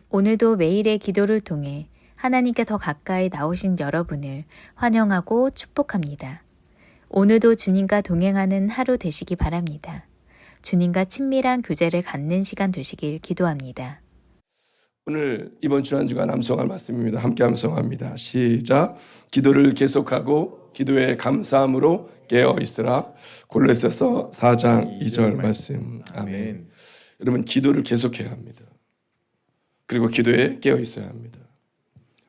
오늘도 매일의 기도를 통해 하나님께 더 가까이 나오신 여러분을 환영하고 축복합니다. 오늘도 주님과 동행하는 하루 되시기 바랍니다. 주님과 친밀한 교제를 갖는 시간 되시길 기도합니다. 오늘 이번 주 한 주간 암송할 말씀입니다. 함께 암송합니다. 시작. 기도를 계속하고 기도에 감사함으로 깨어 있으라. 골로새서 4장 2절 말씀. 아멘. 여러분, 기도를 계속해야 합니다. 그리고 기도에 깨어 있어야 합니다.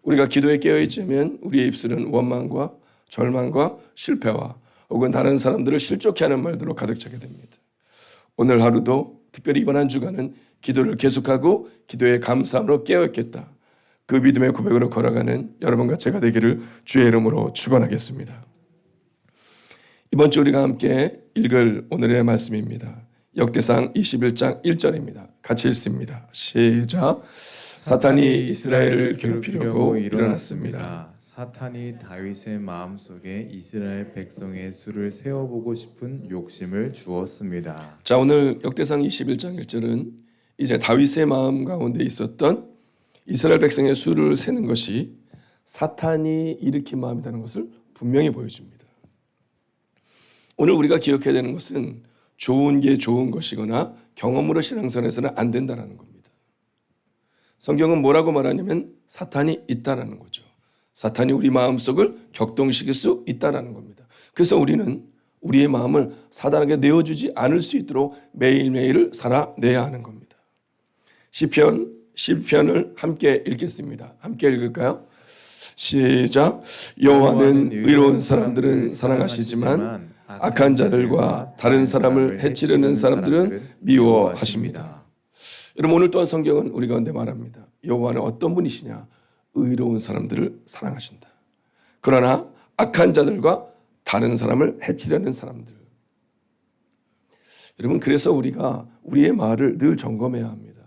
우리가 기도에 깨어 있자면 우리의 입술은 원망과 절망과 실패와 혹은 다른 사람들을 실족해 하는 말들로 가득 차게 됩니다. 오늘 하루도 특별히 이번 한 주간은 기도를 계속하고 기도에 감사함으로 깨어있겠다. 그 믿음의 고백으로 걸어가는 여러분과 제가 되기를 주의 이름으로 축원하겠습니다. 이번 주 우리가 함께 읽을 오늘의 말씀입니다. 역대상 21장 1절입니다. 같이 읽습니다. 시작. 사탄이 이스라엘을 괴롭히려고 일어났습니다. 사탄이 다윗의 마음속에 이스라엘 백성의 수를 세어보고 싶은 욕심을 주었습니다. 자, 오늘 역대상 21장 1절은 이제 다윗의 마음 가운데 있었던 이스라엘 백성의 수를 세는 것이 사탄이 일으킨 마음이라는 것을 분명히 보여줍니다. 오늘 우리가 기억해야 되는 것은 좋은 게 좋은 것이거나 경험으로 신앙생활에서는 안 된다는 겁니다. 성경은 뭐라고 말하냐면 사탄이 있다는 거죠. 사탄이 우리 마음속을 격동시킬 수 있다는 겁니다. 그래서 우리는 우리의 마음을 사단에게 내어주지 않을 수 있도록 매일매일을 살아내야 하는 겁니다. 시편을 함께 읽겠습니다. 함께 읽을까요? 시작. 여호와는 의로운 사람들은 사랑하시지만 악한 자들과 다른 사람을 해치려는 사람들은 미워하십니다. 여러분, 오늘 또한 성경은 우리 가운데 말합니다. 여호와는 어떤 분이시냐? 의로운 사람들을 사랑하신다. 그러나 악한 자들과 다른 사람을 해치려는 사람들. 여러분, 그래서 우리가 우리의 말을 늘 점검해야 합니다.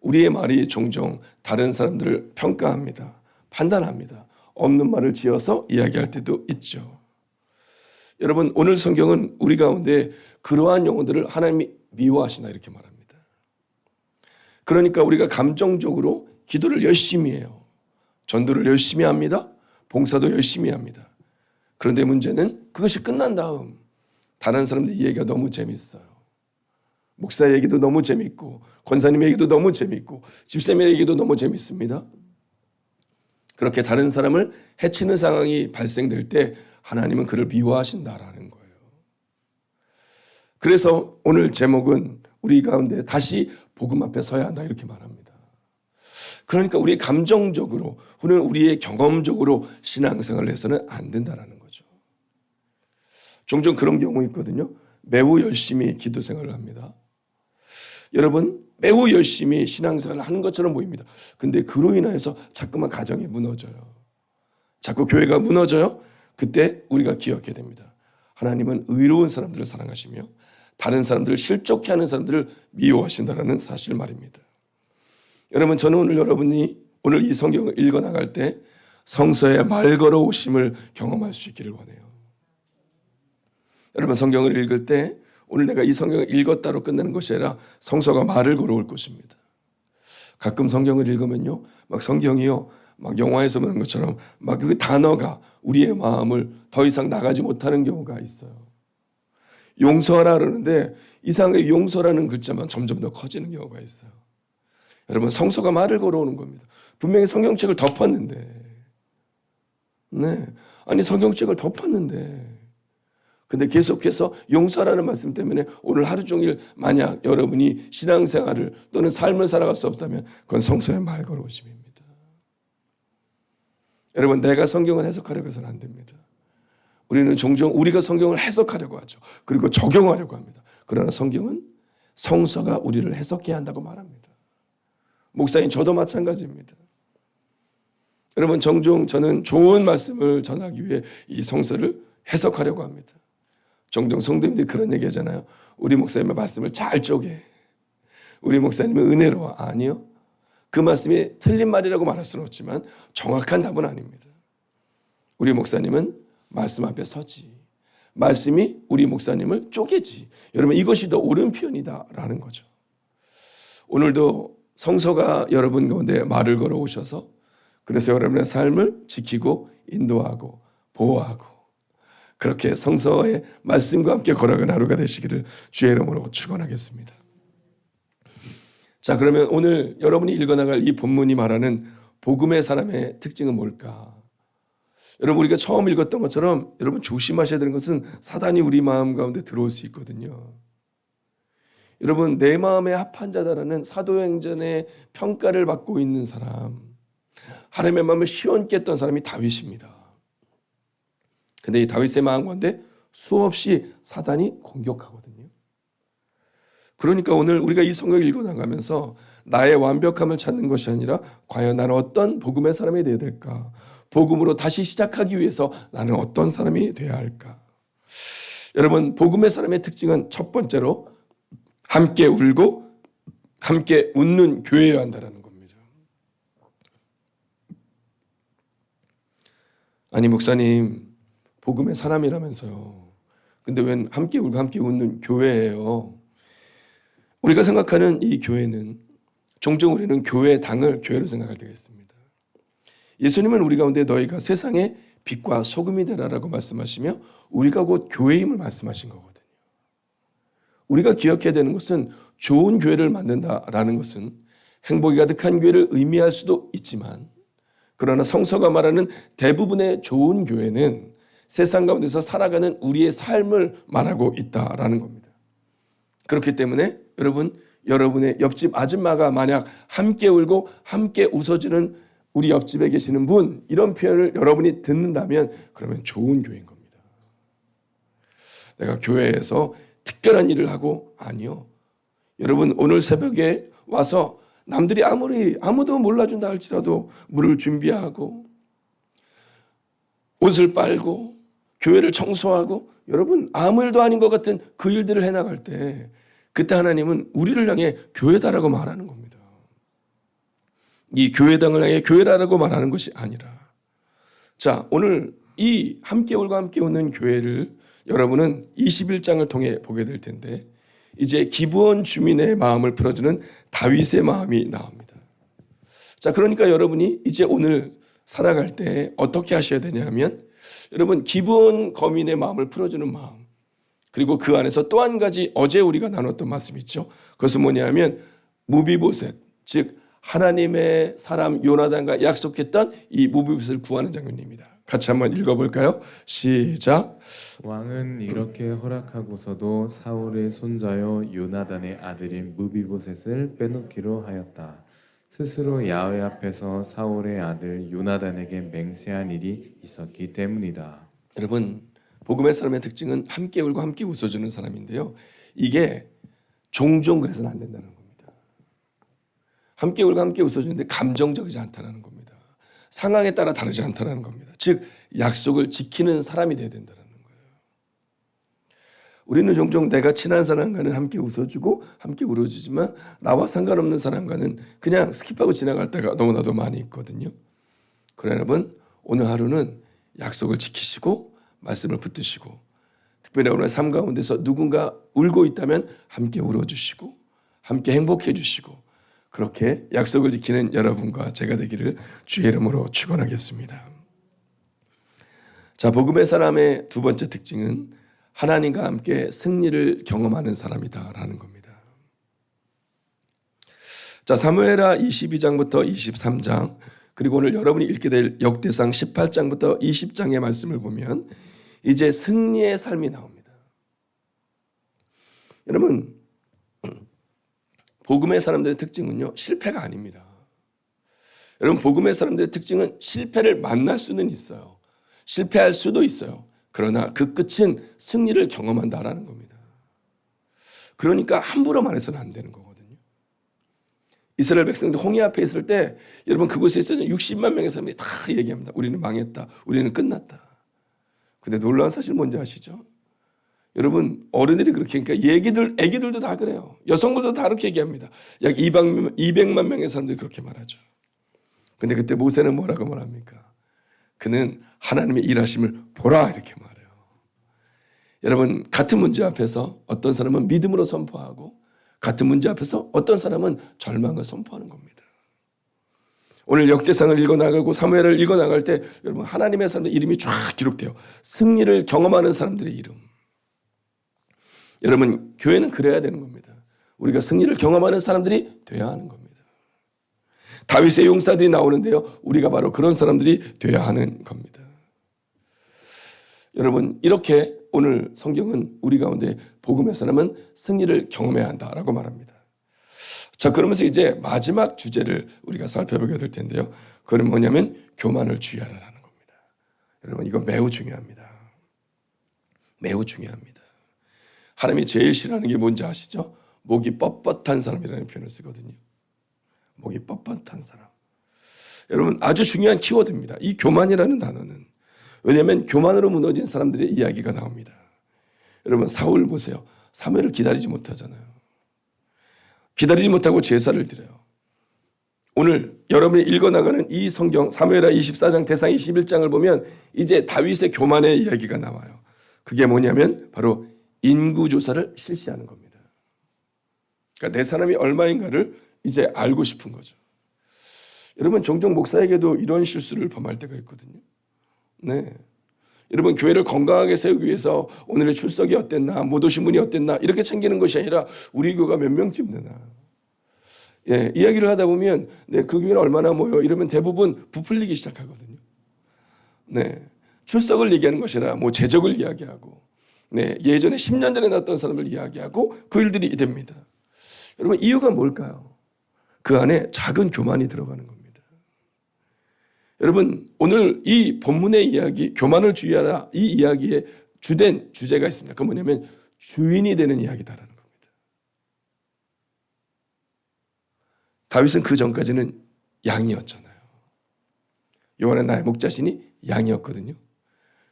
우리의 말이 종종 다른 사람들을 평가합니다. 판단합니다. 없는 말을 지어서 이야기할 때도 있죠. 여러분, 오늘 성경은 우리 가운데 그러한 영혼들을 하나님이 미워하시나 이렇게 말합니다. 그러니까 우리가 감정적으로 기도를 열심히 해요. 전도를 열심히 합니다. 봉사도 열심히 합니다. 그런데 문제는 그것이 끝난 다음 다른 사람들 이야기가 너무 재밌어요. 목사 얘기도 너무 재밌고 권사님 얘기도 너무 재밌고 집사님 얘기도 너무 재밌습니다. 그렇게 다른 사람을 해치는 상황이 발생될 때 하나님은 그를 미워하신다라는 거예요. 그래서 오늘 제목은 우리 가운데 다시 복음 앞에 서야 한다 이렇게 말합니다. 그러니까 우리 감정적으로 혹은 우리의 경험적으로 신앙생활을 해서는 안 된다는 거죠. 종종 그런 경우 있거든요. 매우 열심히 기도 생활을 합니다. 여러분, 매우 열심히 신앙생활을 하는 것처럼 보입니다. 근데 그로 인해서 자꾸만 가정이 무너져요. 자꾸 교회가 무너져요. 그때 우리가 기억해야 됩니다. 하나님은 의로운 사람들을 사랑하시며 다른 사람들을 실족해 하는 사람들을 미워하신다는 사실 말입니다. 여러분, 저는 오늘 여러분이 오늘 이 성경을 읽어나갈 때 성서의 말 걸어오심을 경험할 수 있기를 원해요. 여러분, 성경을 읽을 때 오늘 내가 이 성경을 읽었다로 끝내는 것이 아니라 성서가 말을 걸어올 것입니다. 가끔 성경을 읽으면요, 막 성경이요, 막 영화에서 보는 것처럼 막 그 단어가 우리의 마음을 더 이상 나가지 못하는 경우가 있어요. 용서하라 그러는데 이상하게 용서라는 글자만 점점 더 커지는 경우가 있어요. 여러분, 성서가 말을 걸어오는 겁니다. 분명히 성경책을 덮었는데, 아니 성경책을 덮었는데 근데 계속해서 용서라는 말씀 때문에 오늘 하루 종일 만약 여러분이 신앙생활을 또는 삶을 살아갈 수 없다면 그건 성서의 말 걸어오심입니다. 여러분, 내가 성경을 해석하려고 해서는 안 됩니다. 우리는 종종 우리가 성경을 해석하려고 하죠. 그리고 적용하려고 합니다. 그러나 성경은 성서가 우리를 해석해야 한다고 말합니다. 목사님, 저도 마찬가지입니다. 여러분, 종종 저는 좋은 말씀을 전하기 위해 이 성서를 해석하려고 합니다. 종종 성도님들이 그런 얘기 하잖아요. 우리 목사님의 말씀을 잘 쪼개. 우리 목사님은 은혜로워. 아니요. 그 말씀이 틀린 말이라고 말할 수는 없지만 정확한 답은 아닙니다. 우리 목사님은 말씀 앞에 서지. 말씀이 우리 목사님을 쪼개지. 여러분, 이것이 더 옳은 표현이다라는 거죠. 오늘도 성서가 여러분 가운데 말을 걸어 오셔서 그래서 여러분의 삶을 지키고 인도하고 보호하고 그렇게 성서의 말씀과 함께 걸어가는 하루가 되시기를 주의 이름으로 축원하겠습니다. 자, 그러면 오늘 여러분이 읽어나갈 이 본문이 말하는 복음의 사람의 특징은 뭘까? 여러분, 우리가 처음 읽었던 것처럼 여러분 조심하셔야 되는 것은 사단이 우리 마음 가운데 들어올 수 있거든요. 여러분, 내 마음에 합한 자다라는 사도행전의 평가를 받고 있는 사람, 하나님의 마음을 시원케 했던 사람이 다윗입니다. 근데 이 다윗의 마음 가운데 수없이 사단이 공격하거든요. 그러니까 오늘 우리가 이 성경을 읽어나가면서 나의 완벽함을 찾는 것이 아니라 과연 나는 어떤 복음의 사람이 되어야 될까? 복음으로 다시 시작하기 위해서 나는 어떤 사람이 되어야 할까? 여러분, 복음의 사람의 특징은 첫 번째로 함께 울고 함께 웃는 교회여야 한다는 겁니다. 아니, 목사님, 복음의 사람이라면서요. 근데 웬 함께 울고 함께 웃는 교회예요? 우리가 생각하는 이 교회는 종종 우리는 교회당을 교회로 생각할 때가 있습니다. 예수님은 우리 가운데 너희가 세상의 빛과 소금이 되라라고 말씀하시며 우리가 곧 교회임을 말씀하신 거거든요. 우리가 기억해야 되는 것은 좋은 교회를 만든다라는 것은 행복이 가득한 교회를 의미할 수도 있지만 그러나 성서가 말하는 대부분의 좋은 교회는 세상 가운데서 살아가는 우리의 삶을 말하고 있다라는 겁니다. 그렇기 때문에 여러분, 여러분의 옆집 아줌마가 만약 함께 울고 함께 웃어주는 우리 옆집에 계시는 분, 이런 표현을 여러분이 듣는다면 그러면 좋은 교회인 겁니다. 내가 교회에서 특별한 일을 하고, 아니요. 여러분, 오늘 새벽에 와서 남들이 아무도 몰라준다 할지라도 물을 준비하고 옷을 빨고 교회를 청소하고 여러분 아무 일도 아닌 것 같은 그 일들을 해나갈 때 그때 하나님은 우리를 향해 교회다라고 말하는 겁니다. 이 교회당을 향해 교회라고 말하는 것이 아니라, 자, 오늘 이 함께 울고 함께 웃는 교회를 여러분은 21장을 통해 보게 될 텐데 이제 기브온 주민의 마음을 풀어주는 다윗의 마음이 나옵니다. 자, 그러니까 여러분이 이제 오늘 살아갈 때 어떻게 하셔야 되냐 하면 여러분, 기브온 거민의 마음을 풀어주는 마음, 그리고 그 안에서 또 한 가지 어제 우리가 나눴던 말씀이 있죠. 그것은 뭐냐면 무비보셋, 즉 하나님의 사람 요나단과 약속했던 이 무비보셋을 구하는 장면입니다. 같이 한번 읽어볼까요? 시작. 왕은 이렇게 허락하고서도 사울의 손자요 요나단의 아들인 무비보셋을 빼놓기로 하였다. 스스로 야훼 앞에서 사울의 아들 요나단에게 맹세한 일이 있었기 때문이다. 여러분, 복음의 사람의 특징은 함께 울고 함께 웃어주는 사람인데요. 이게 종종 그래서는 안 된다는 겁니다. 함께 울고 함께 웃어주는데 감정적이지 않다는 겁니다. 상황에 따라 다르지 않다는 겁니다. 즉 약속을 지키는 사람이 돼야 된다는 거예요. 우리는 종종 내가 친한 사람과는 함께 웃어주고 함께 울어주지만 나와 상관없는 사람과는 그냥 스킵하고 지나갈 때가 너무나도 많이 있거든요. 그러나 여러분, 오늘 하루는 약속을 지키시고 말씀을 붙드시고 특별히 오늘 삶 가운데서 누군가 울고 있다면 함께 울어주시고 함께 행복해 주시고 그렇게 약속을 지키는 여러분과 제가 되기를 주의 이름으로 축원하겠습니다. 자, 복음의 사람의 두 번째 특징은 하나님과 함께 승리를 경험하는 사람이다라는 겁니다. 자, 사무엘하 22장부터 23장 그리고 오늘 여러분이 읽게 될 역대상 18장부터 20장의 말씀을 보면 이제 승리의 삶이 나옵니다. 여러분, 복음의 사람들의 특징은요, 실패가 아닙니다. 여러분, 복음의 사람들의 특징은 실패를 만날 수는 있어요. 실패할 수도 있어요. 그러나 그 끝은 승리를 경험한다라는 겁니다. 그러니까 함부로 말해서는 안 되는 거거든요. 이스라엘 백성들 홍해 앞에 있을 때 여러분 그곳에 있었던 60만 명의 사람들이 다 얘기합니다. 우리는 망했다. 우리는 끝났다. 근데 놀라운 사실 뭔지 아시죠? 여러분, 어른들이 그렇게, 그러니까 애기들도 다 그래요. 여성들도 다 그렇게 얘기합니다. 약 200만 명의 사람들이 그렇게 말하죠. 근데 그때 모세는 뭐라고 말합니까? 그는 하나님의 일하심을 보라 이렇게 말해요. 여러분, 같은 문제 앞에서 어떤 사람은 믿음으로 선포하고 같은 문제 앞에서 어떤 사람은 절망을 선포하는 겁니다. 오늘 역대상을 읽어나가고 사무엘을 읽어나갈 때 여러분 하나님의 사람들 이름이 쫙 기록돼요. 승리를 경험하는 사람들의 이름. 여러분 교회는 그래야 되는 겁니다. 우리가 승리를 경험하는 사람들이 돼야 하는 겁니다. 다윗의 용사들이 나오는데요. 우리가 바로 그런 사람들이 돼야 하는 겁니다. 여러분 이렇게 오늘 성경은 우리 가운데 복음의 사람은 승리를 경험해야 한다라고 말합니다. 자, 그러면서 이제 마지막 주제를 우리가 살펴보게 될 텐데요. 그건 뭐냐면 교만을 주의하라라는 겁니다. 여러분 이거 매우 중요합니다. 매우 중요합니다. 하나님이 제일 싫어하는 게 뭔지 아시죠? 목이 뻣뻣한 사람이라는 표현을 쓰거든요. 목이 뻣뻣한 사람. 여러분 아주 중요한 키워드입니다. 이 교만이라는 단어는. 왜냐하면 교만으로 무너진 사람들의 이야기가 나옵니다. 여러분 사울 보세요. 사무엘을 기다리지 못하잖아요. 기다리지 못하고 제사를 드려요. 오늘 여러분이 읽어나가는 이 성경 사무엘하 24장 대상 21장을 보면 이제 다윗의 교만의 이야기가 나와요. 그게 뭐냐면 바로 인구조사를 실시하는 겁니다. 그러니까 내 사람이 얼마인가를 이제 알고 싶은 거죠. 여러분 종종 목사에게도 이런 실수를 범할 때가 있거든요. 네. 여러분 교회를 건강하게 세우기 위해서 오늘의 출석이 어땠나, 못 오신 분이 어땠나 이렇게 챙기는 것이 아니라 우리 교회가 몇 명쯤 되나. 예, 이야기를 하다 보면 네, 그 교회는 얼마나 모여 이러면 대부분 부풀리기 시작하거든요. 네, 출석을 얘기하는 것이라 뭐 재적을 이야기하고, 네, 예전에 10년 전에 났던 사람을 이야기하고 그 일들이 됩니다. 여러분 이유가 뭘까요? 그 안에 작은 교만이 들어가는 겁니다. 여러분 오늘 이 본문의 이야기 교만을 주의하라 이 이야기의 주된 주제가 있습니다. 그건 뭐냐면 주인이 되는 이야기다라는 겁니다. 다윗은 그 전까지는 양이었잖아요. 요한은 나의 목자시니 양이었거든요.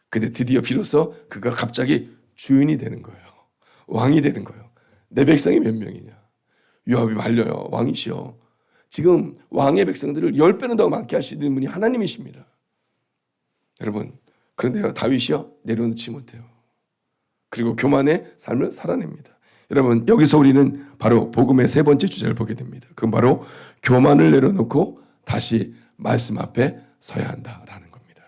근데 드디어 비로소 그가 갑자기 주인이 되는 거예요. 왕이 되는 거예요. 내 백성이 몇 명이냐. 요압이 말려요. 왕이시여. 지금 왕의 백성들을 10배는 더 많게 하시는 분이 하나님이십니다. 여러분 그런데요 다윗이요 내려놓지 못해요. 그리고 교만의 삶을 살아냅니다. 여러분 여기서 우리는 바로 복음의 세 번째 주제를 보게 됩니다. 그건 바로 교만을 내려놓고 다시 말씀 앞에 서야 한다라는 겁니다.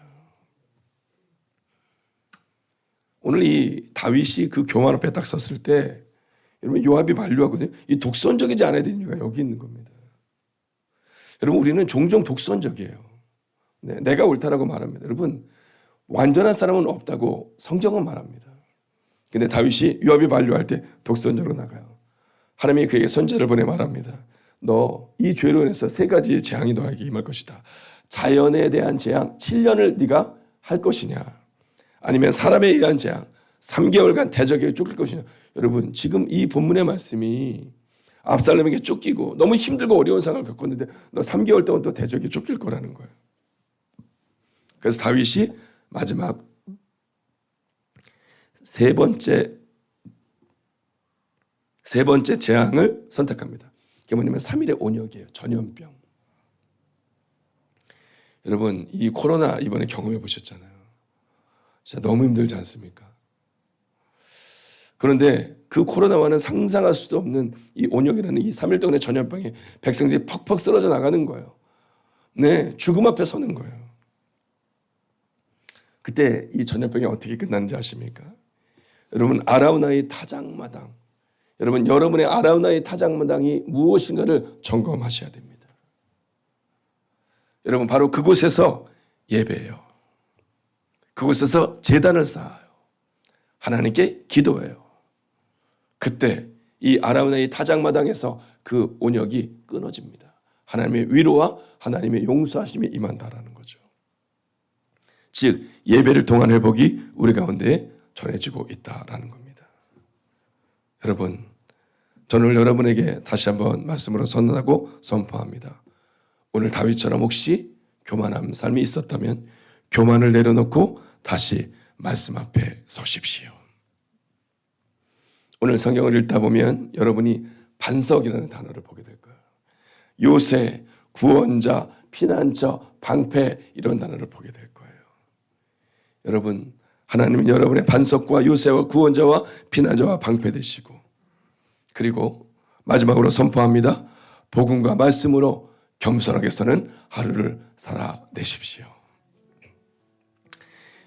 오늘 이 다윗이 그 교만 앞에 딱 섰을 때 여러분 요압이 만류하거든요. 이 독선적이지 않아야 되는 이유가 여기 있는 겁니다. 여러분 우리는 종종 독선적이에요. 네, 내가 옳다라고 말합니다. 여러분 완전한 사람은 없다고 성경은 말합니다. 근데 다윗이 요압이 만류할 때 독선적으로 나가요. 하나님이 그에게 선지자를 보내 말합니다. 너 이 죄로 인해서 세 가지의 재앙이 너에게 임할 것이다. 자연에 대한 재앙 7년을 네가 할 것이냐 아니면 사람에 의한 재앙 3개월간 대적에게 쫓길 것이냐. 여러분 지금 이 본문의 말씀이 압살롬에게 쫓기고 너무 힘들고 어려운 상황을 겪었는데 너 3개월 동안 또 대적에 쫓길 거라는 거예요. 그래서 다윗이 마지막 세 번째 재앙을 선택합니다. 그게 뭐냐면 3일의 온역이에요. 전염병. 여러분 이 코로나 이번에 경험해 보셨잖아요. 진짜 너무 힘들지 않습니까? 그런데 그 코로나와는 상상할 수도 없는 이 온역이라는 이 3일 동안의 전염병에 백성들이 퍽퍽 쓰러져 나가는 거예요. 네, 죽음 앞에 서는 거예요. 그때 이 전염병이 어떻게 끝났는지 아십니까? 여러분 아라우나의 타작마당. 여러분 여러분의 아라우나의 타작마당이 무엇인가를 점검하셔야 됩니다. 여러분 바로 그곳에서 예배해요. 그곳에서 제단을 쌓아요. 하나님께 기도해요. 그때 이 아라우나의 타작마당에서 그 온역이 끊어집니다. 하나님의 위로와 하나님의 용서하심이 임한다라는 거죠. 즉 예배를 통한 회복이 우리 가운데 전해지고 있다라는 겁니다. 여러분 저는 여러분에게 다시 한번 말씀으로 선언하고 선포합니다. 오늘 다윗처럼 혹시 교만한 삶이 있었다면 교만을 내려놓고 다시 말씀 앞에 서십시오. 오늘 성경을 읽다 보면 여러분이 반석이라는 단어를 보게 될 거예요. 요새, 구원자, 피난처, 방패 이런 단어를 보게 될 거예요. 여러분 하나님은 여러분의 반석과 요새와 구원자와 피난자와 방패 되시고 그리고 마지막으로 선포합니다. 복음과 말씀으로 겸손하게 사는 하루를 살아내십시오.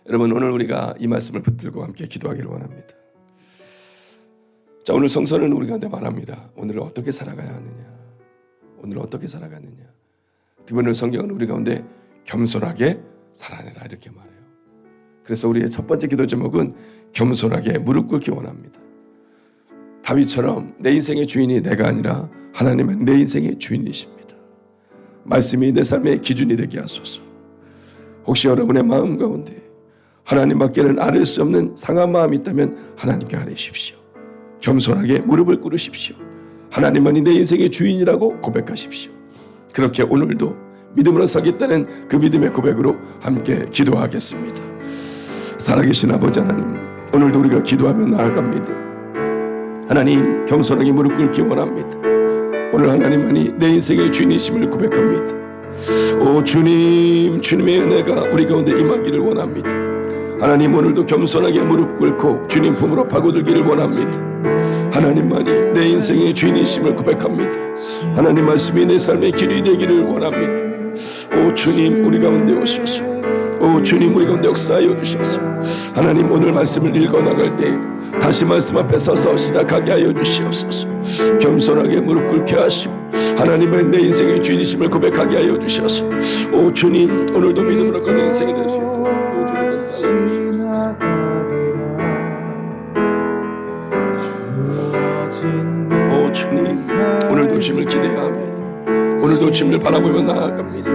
여러분, 오늘 우리가 이 말씀을 붙들고 함께 기도하기를 원합니다. 자, 오늘 성서는 우리 가운데 말합니다. 오늘을 어떻게 살아가야 하느냐, 오늘을 어떻게 살아가느냐. 특히 오늘 성경은 우리 가운데 겸손하게 살아내라 이렇게 말해요. 그래서 우리의 첫 번째 기도 제목은 겸손하게 무릎 꿇기 원합니다. 다윗처럼 내 인생의 주인이 내가 아니라 하나님은 내 인생의 주인이십니다. 말씀이 내 삶의 기준이 되게 하소서. 혹시 여러분의 마음 가운데 하나님밖에는 아뢰 수 없는 상한 마음이 있다면 하나님께 아뢰십시오. 겸손하게 무릎을 꿇으십시오. 하나님만이 내 인생의 주인이라고 고백하십시오. 그렇게 오늘도 믿음으로 서겠다는 그 믿음의 고백으로 함께 기도하겠습니다. 살아계신 아버지 하나님, 오늘도 우리가 기도하며 나아갑니다. 하나님, 겸손하게 무릎 꿇기 원합니다. 오늘 하나님만이 내 인생의 주인이심을 고백합니다. 오 주님, 주님의 은혜가 우리 가운데 임하기를 원합니다. 하나님, 오늘도 겸손하게 무릎 꿇고 주님 품으로 파고들기를 원합니다. 하나님만이 내 인생의 주인이심을 고백합니다. 하나님 말씀이 내 삶의 길이 되기를 원합니다. 오 주님, 우리 가운데 오셔서, 오 주님, 우리 가운데 역사하여 주셔서 하나님, 오늘 말씀을 읽어나갈 때 다시 말씀 앞에 서서 시작하게 하여 주시옵소서. 겸손하게 무릎 꿇게 하시고 하나님은 내 인생의 주인이심을 고백하게 하여 주셔서, 오 주님, 오늘도 믿음으로 가는 인생이 될 수 있도록 오 주님 역사하여 주시옵소서. 오 주님, 오늘도 주님을 기대합니다. 오늘도 주님을 바라보며 나아갑니다.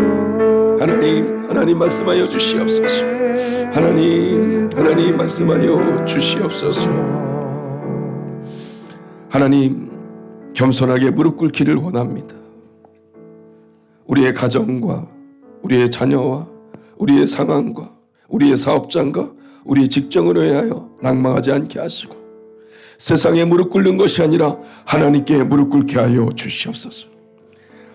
하나님 말씀하여 주시옵소서. 하나님 말씀하여 주시옵소서. 하나님, 겸손하게 무릎 꿇기를 원합니다. 우리의 가정과 우리의 자녀와 우리의 상황과 우리의 사업장과 우리의 직장으로 인하여 낭망하지 않게 하시고 세상에 무릎 꿇는 것이 아니라 하나님께 무릎 꿇게 하여 주시옵소서.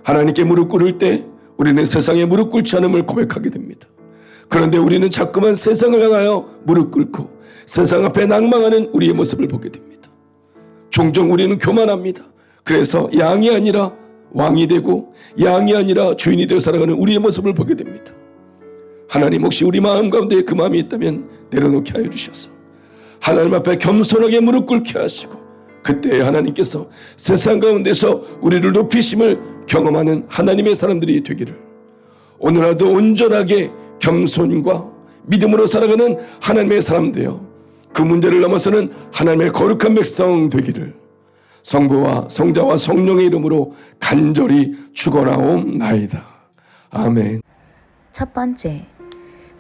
하나님께 무릎 꿇을 때 우리는 세상에 무릎 꿇지 않음을 고백하게 됩니다. 그런데 우리는 자꾸만 세상을 향하여 무릎 꿇고 세상 앞에 낭망하는 우리의 모습을 보게 됩니다. 종종 우리는 교만합니다. 그래서 양이 아니라 왕이 되고 양이 아니라 주인이 되어 살아가는 우리의 모습을 보게 됩니다. 하나님, 혹시 우리 마음 가운데 그 마음이 있다면 내려놓게 하여 주셔서 하나님 앞에 겸손하게 무릎 꿇게 하시고 그때 하나님께서 세상 가운데서 우리를 높이심을 경험하는 하나님의 사람들이 되기를, 오늘 하루도 온전하게 겸손과 믿음으로 살아가는 하나님의 사람 되어 그 문제를 넘어서는 하나님의 거룩한 백성 되기를 성부와 성자와 성령의 이름으로 간절히 축원하옵나이다. 아멘. 첫 번째,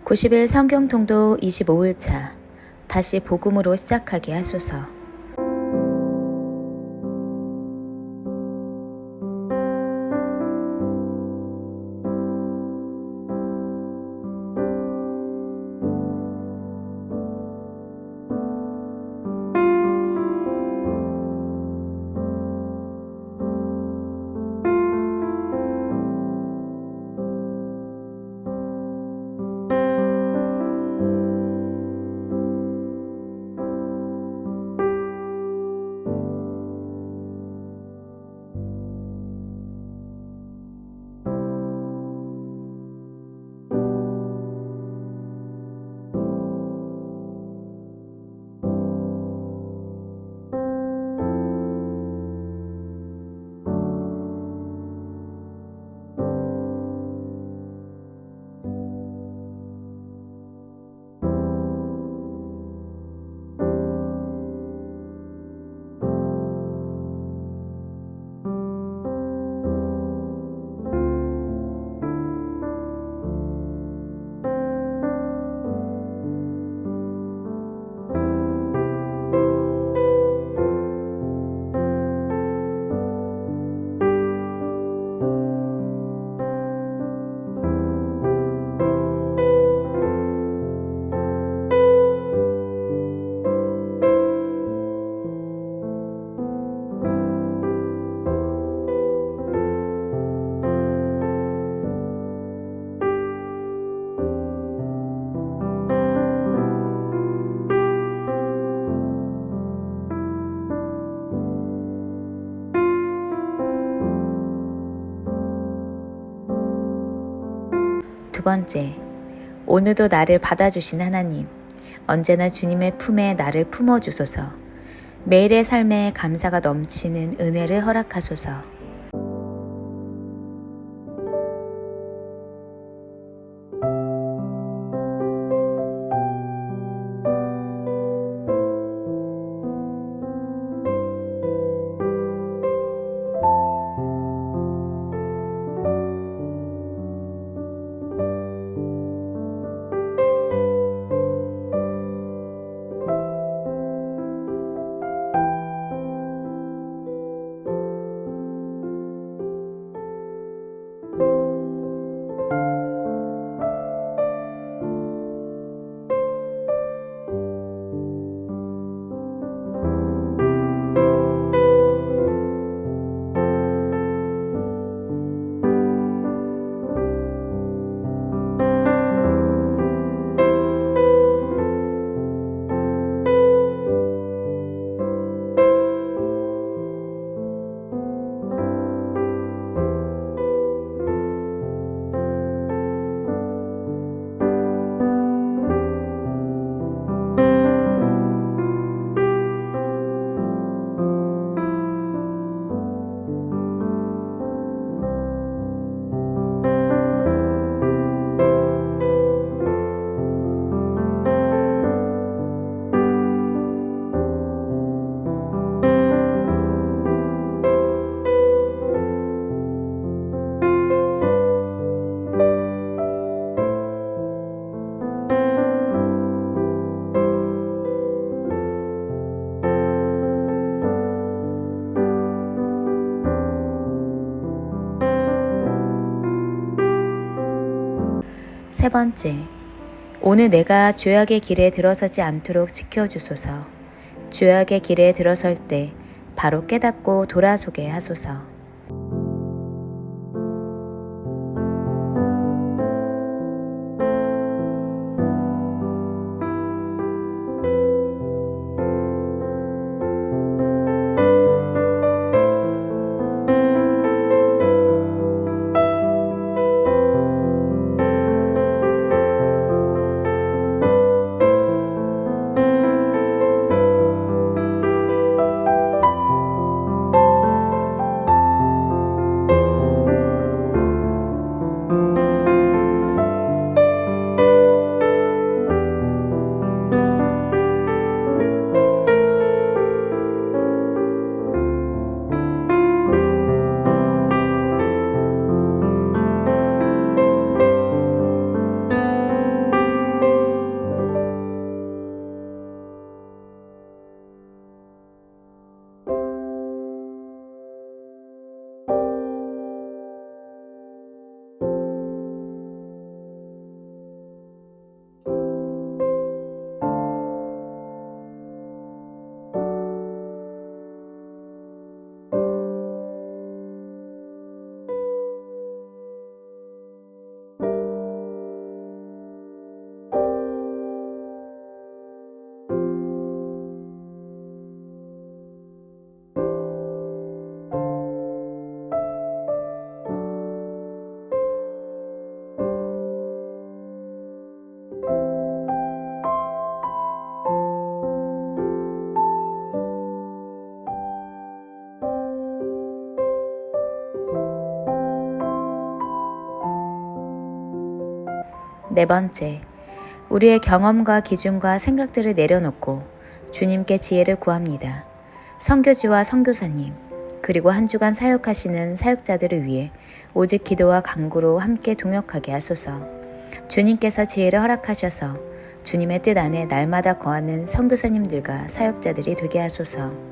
90일 성경통도 25일차 다시 복음으로 시작하게 하소서. 두 번째, 오늘도 나를 받아주신 하나님, 언제나 주님의 품에 나를 품어주소서. 매일의 삶에 감사가 넘치는 은혜를 허락하소서. 세 번째, 오늘 내가 죄악의 길에 들어서지 않도록 지켜주소서. 죄악의 길에 들어설 때 바로 깨닫고 돌아서게 하소서. 네 번째, 우리의 경험과 기준과 생각들을 내려놓고 주님께 지혜를 구합니다. 선교지와 선교사님, 그리고 한 주간 사역하시는 사역자들을 위해 오직 기도와 간구로 함께 동역하게 하소서. 주님께서 지혜를 허락하셔서 주님의 뜻 안에 날마다 거하는 선교사님들과 사역자들이 되게 하소서.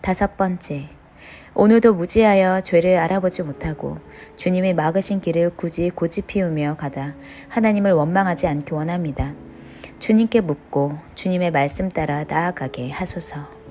5번째, 오늘도 무지하여 죄를 알아보지 못하고 주님의 막으신 길을 굳이 고집 피우며 가다 하나님을 원망하지 않기 원합니다. 주님께 묻고 주님의 말씀 따라 나아가게 하소서.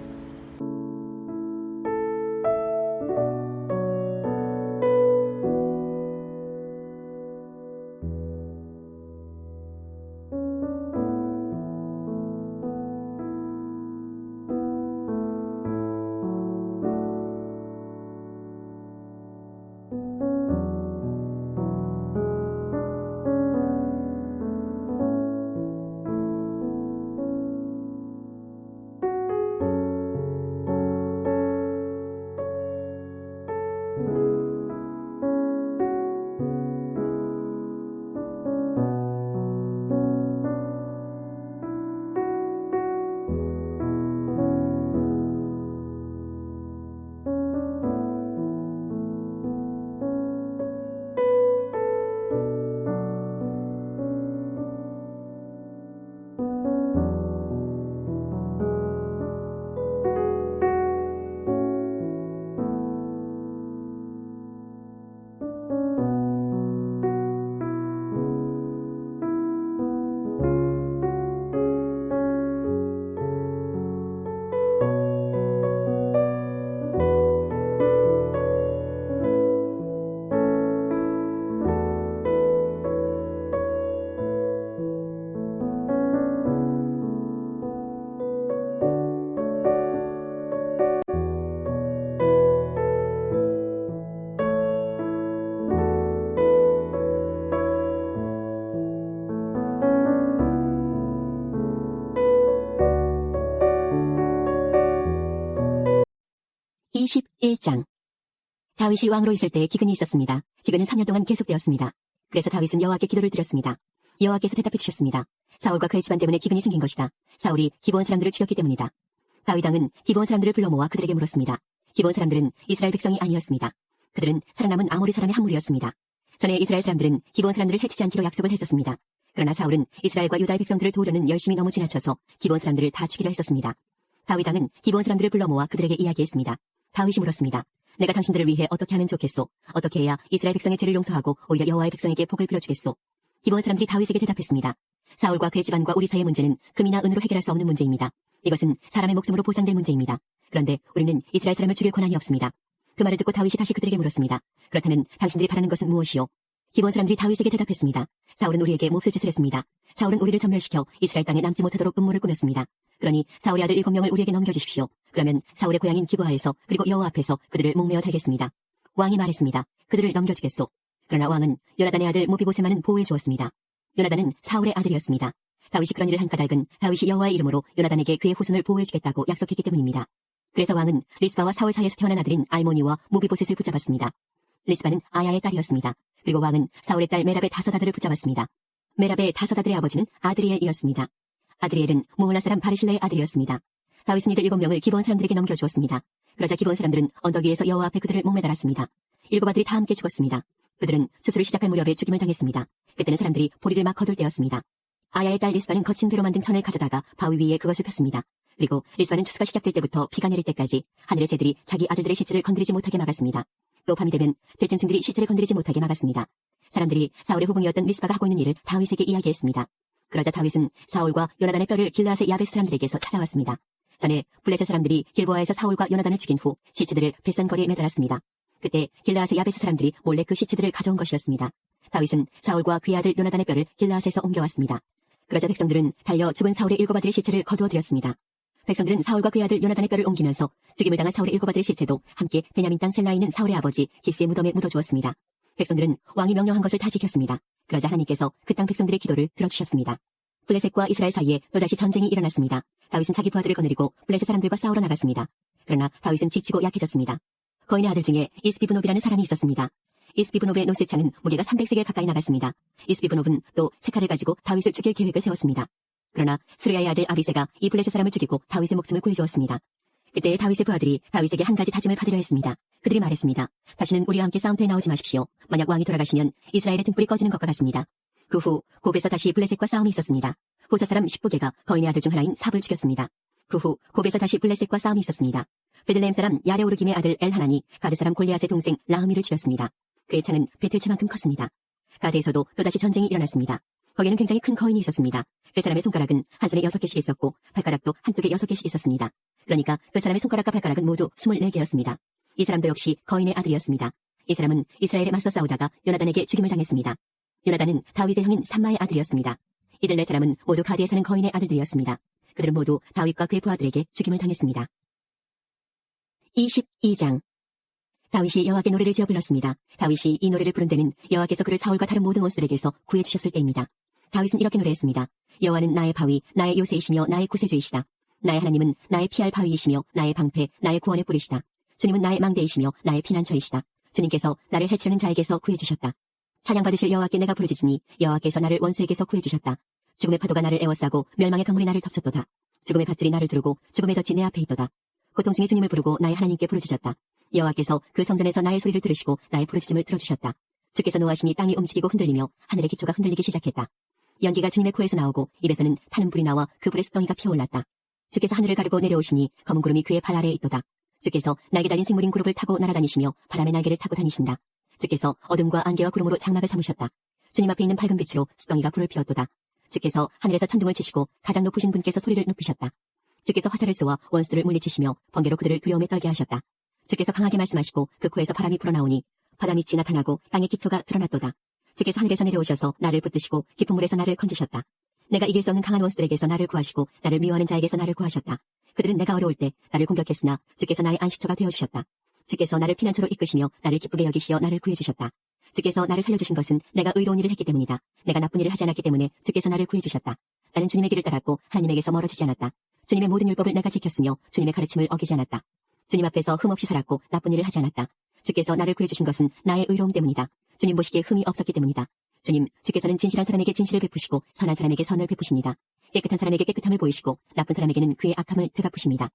(21장) 다윗이 왕으로 있을 때 기근이 있었습니다. 기근은 3년 동안 계속되었습니다. 그래서 다윗은 여호와께 기도를 드렸습니다. 여호와께서 대답해 주셨습니다. 사울과 그의 집안 때문에 기근이 생긴 것이다. 사울이 기브온 사람들을 죽였기 때문이다. 다윗 왕은 기브온 사람들을 불러 모아 그들에게 물었습니다. 기브온 사람들은 이스라엘 백성이 아니었습니다. 그들은 살아남은 아모리 사람의 한 무리였습니다. 전에 이스라엘 사람들은 기브온 사람들을 해치지 않기로 약속을 했었습니다. 그러나 사울은 이스라엘과 유다의 백성들을 도우려는 열심이 너무 지나쳐서 기브온 사람들을 다 죽이려 했었습니다. 다윗 왕은 기브온 사람들을 불러 모아 그들에게 이야기했습니다. 다윗이 물었습니다. 내가 당신들을 위해 어떻게 하면 좋겠소? 어떻게 해야 이스라엘 백성의 죄를 용서하고 오히려 여호와의 백성에게 복을 빌어주겠소? 기브온 사람들이 다윗에게 대답했습니다. 사울과 그의 집안과 우리 사이의 문제는 금이나 은으로 해결할 수 없는 문제입니다. 이것은 사람의 목숨으로 보상될 문제입니다. 그런데 우리는 이스라엘 사람을 죽일 권한이 없습니다. 그 말을 듣고 다윗이 다시 그들에게 물었습니다. 그렇다면 당신들이 바라는 것은 무엇이요? 기브온 사람들이 다윗에게 대답했습니다. 사울은 우리에게 몹쓸 짓을 했습니다. 사울은 우리를 전멸시켜 이스라엘 땅에 남지 못하도록 음모를 꾸몄습니다. 그러니 사울의 아들 7명을 우리에게 넘겨주십시오. 그러면 사울의 고향인 기브아에서 그리고 여호와 앞에서 그들을 목매어 달겠습니다. 왕이 말했습니다. 그들을 넘겨주겠소. 그러나 왕은 요나단의 아들 무비보셋만은 보호해 주었습니다. 요나단은 사울의 아들이었습니다. 다윗이 그런 일을 한 까닭은 다윗이 여호와의 이름으로 요나단에게 그의 후손을 보호해 주겠다고 약속했기 때문입니다. 그래서 왕은 리스바와 사울 사이에서 태어난 아들인 알모니와 무비보셋을 붙잡았습니다. 리스바는 아야의 딸이었습니다. 그리고 왕은 사울의 딸 메랍의 5 아들을 붙잡았습니다. 메랍의 5 아들의 아버지는 아드리엘이었습니다. 아드리엘은 모홀라 사람 바르실레의 아들이었습니다. 다윗은 이들 7명을 기브온 사람들에게 넘겨주었습니다. 그러자 기브온 사람들은 언덕 위에서 여호와 앞에 그들을 목매달았습니다. 7 아들이 다 함께 죽었습니다. 그들은 수술을 시작할 무렵에 죽임을 당했습니다. 그때는 사람들이 보리를 막 거둘 때였습니다. 아야의 딸 리스바는 거친 배로 만든 천을 가져다가 바위 위에 그것을 폈습니다. 그리고 리스바는 추수가 시작될 때부터 비가 내릴 때까지 하늘의 새들이 자기 아들들의 시체를 건드리지 못하게 막았습니다. 또 밤이 되면 들짐승들이 시체를 건드리지 못하게 막았습니다. 사람들이 사울의 후궁이었던 리스바가 하고 있는 일을 다윗에게 이야기했습니다. 그러자 다윗은 사울과 요나단의 뼈를 길르앗의 야베스 사람들에게서 찾아왔습니다. 전에 블레셋 사람들이 길보아에서 사울과 요나단을 죽인 후 시체들을 벳산거리에 매달았습니다. 그때 길르앗의 야베스 사람들이 몰래 그 시체들을 가져온 것이었습니다. 다윗은 사울과 그의 아들 요나단의 뼈를 길르앗에서 옮겨왔습니다. 그러자 백성들은 달려 죽은 사울의 7 아들의 시체를 거두어들였습니다. 백성들은 사울과 그의 아들 요나단의 뼈를 옮기면서 죽임을 당한 사울의 7 아들의 시체도 함께 베냐민 땅 셀라에 있는 사울의 아버지 기스의 무덤에 묻어주었습니다. 백성들은 왕이 명령한 것을 다 지켰습니다. 그러자 하나님께서 그 땅 백성들의 기도를 들어주셨습니다. 블레셋과 이스라엘 사이에 또다시 전쟁이 일어났습니다. 다윗은 자기 부하들을 거느리고 블레셋 사람들과 싸우러 나갔습니다. 그러나 다윗은 지치고 약해졌습니다. 거인의 아들 중에 이스비브노브라는 사람이 있었습니다. 이스비브노브의 노쇠창은 무게가 300세겔 가까이 나갔습니다. 이스비브노브는 또 세칼을 가지고 다윗을 죽일 계획을 세웠습니다. 그러나 스루야의 아들 아비새가 이 블레셋 사람을 죽이고 다윗의 목숨을 구해주었습니다. 그때 다윗의 부하들이 다윗에게 한 가지 다짐을 받으려 했습니다. 그들이 말했습니다. 다시는 우리와 함께 싸움터에 나오지 마십시오. 만약 왕이 돌아가시면 이스라엘의 등불이 꺼지는 것과 같습니다. 그 후 곱에서 다시 블레셋과 싸움이 있었습니다. 호사 사람 10부개가 거인의 아들 중 하나인 삽을 죽였습니다. 그 후 곱에서 다시 블레셋과 싸움이 있었습니다. 베들레헴 사람 야레오르김의 아들 엘하나니 가드 사람 골리앗의 동생 라흐미를 죽였습니다. 그의 창은 베틀채만큼 컸습니다. 가드에서도 또다시 전쟁이 일어났습니다. 거기에는 굉장히 큰 거인이 있었습니다. 그 사람의 손가락은 한 손에 6개씩 있었고 발가락도 한쪽에 6개씩 있었습니다. 그러니까 그 사람의 손가락과 발가락은 모두 24개였습니다. 이 사람도 역시 거인의 아들이었습니다. 이 사람은 이스라엘에 맞서 싸우다가 요나단에게 죽임을 당했습니다. 요나단은 다윗의 형인 삼마의 아들이었습니다. 이들 네 사람은 모두 가드에 사는 거인의 아들들이었습니다. 그들은 모두 다윗과 그의 부하들에게 죽임을 당했습니다. 22장. 다윗이 여호와께 노래를 지어 불렀습니다. 다윗이 이 노래를 부른 때는 여호와께서 그를 사울과 다른 모든 원수들에게서 구해주셨을 때입니다. 다윗은 이렇게 노래했습니다. 여호와는 나의 바위, 나의 요새이시며 나의 구세주이시다. 나의 하나님은 나의 피할 바위이시며 나의 방패, 나의 구원의 뿌리시다. 주님은 나의 망대이시며 나의 피난처이시다. 주님께서 나를 해치려는 자에게서 구해주셨다. 찬양받으실 여호와께 내가 부르짖으니 여호와께서 나를 원수에게서 구해주셨다. 죽음의 파도가 나를 에워싸고 멸망의 강물이 나를 덮쳤도다. 죽음의 밧줄이 나를 두르고 죽음의 덫이 내 앞에 있도다. 고통 중에 주님을 부르고 나의 하나님께 부르짖었다. 여호와께서 그 성전에서 나의 소리를 들으시고 나의 부르짖음을 들어주셨다. 주께서 노하시니 땅이 움직이고 흔들리며 하늘의 기초가 흔들리기 시작했다. 연기가 주님의 코에서 나오고 입에서는 타는 불이 나와 그 불의 수덩이가 피어올랐다. 주께서 하늘을 가르고 내려오시니 검은 구름이 그의 발 아래에 있도다. 주께서 날개 달린 생물인 그룹을 타고 날아다니시며 바람의 날개를 타고 다니신다. 주께서 어둠과 안개와 구름으로 장막을 삼으셨다. 주님 앞에 있는 밝은 빛으로 수덩이가 불을 피웠도다. 주께서 하늘에서 천둥을 치시고 가장 높으신 분께서 소리를 높이셨다. 주께서 화살을 쏘아 원수들을 물리치시며 번개로 그들을 두려움에 떨게 하셨다. 주께서 강하게 말씀하시고 그 코에서 바람이 불어나오니 바다 밑이 나타나고 땅의 기초가 드러났도다. 주께서 하늘에서 내려오셔서 나를 붙드시고 깊은 물에서 나를 건지셨다. 내가 이길 수 없는 강한 원수들에게서 나를 구하시고 나를 미워하는 자에게서 나를 구하셨다. 그들은 내가 어려울 때 나를 공격했으나 주께서 나의 안식처가 되어주셨다. 주께서 나를 피난처로 이끄시며 나를 기쁘게 여기시어 나를 구해주셨다. 주께서 나를 살려주신 것은 내가 의로운 일을 했기 때문이다. 내가 나쁜 일을 하지 않았기 때문에 주께서 나를 구해주셨다. 나는 주님의 길을 따랐고 하나님에게서 멀어지지 않았다. 주님의 모든 율법을 내가 지켰으며 주님의 가르침을 어기지 않았다. 주님 앞에서 흠없이 살았고 나쁜 일을 하지 않았다. 주께서 나를 구해주신 것은 나의 의로움 때문이다. 주님 보시기에 흠이 없었기 때문이다. 주님, 주께서는 진실한 사람에게 진실을 베푸시고 선한 사람에게 선을 베푸십니다. 깨끗한 사람에게 깨끗함을 보이시고 나쁜 사람에게는 그의 악함을 되갚으십니다.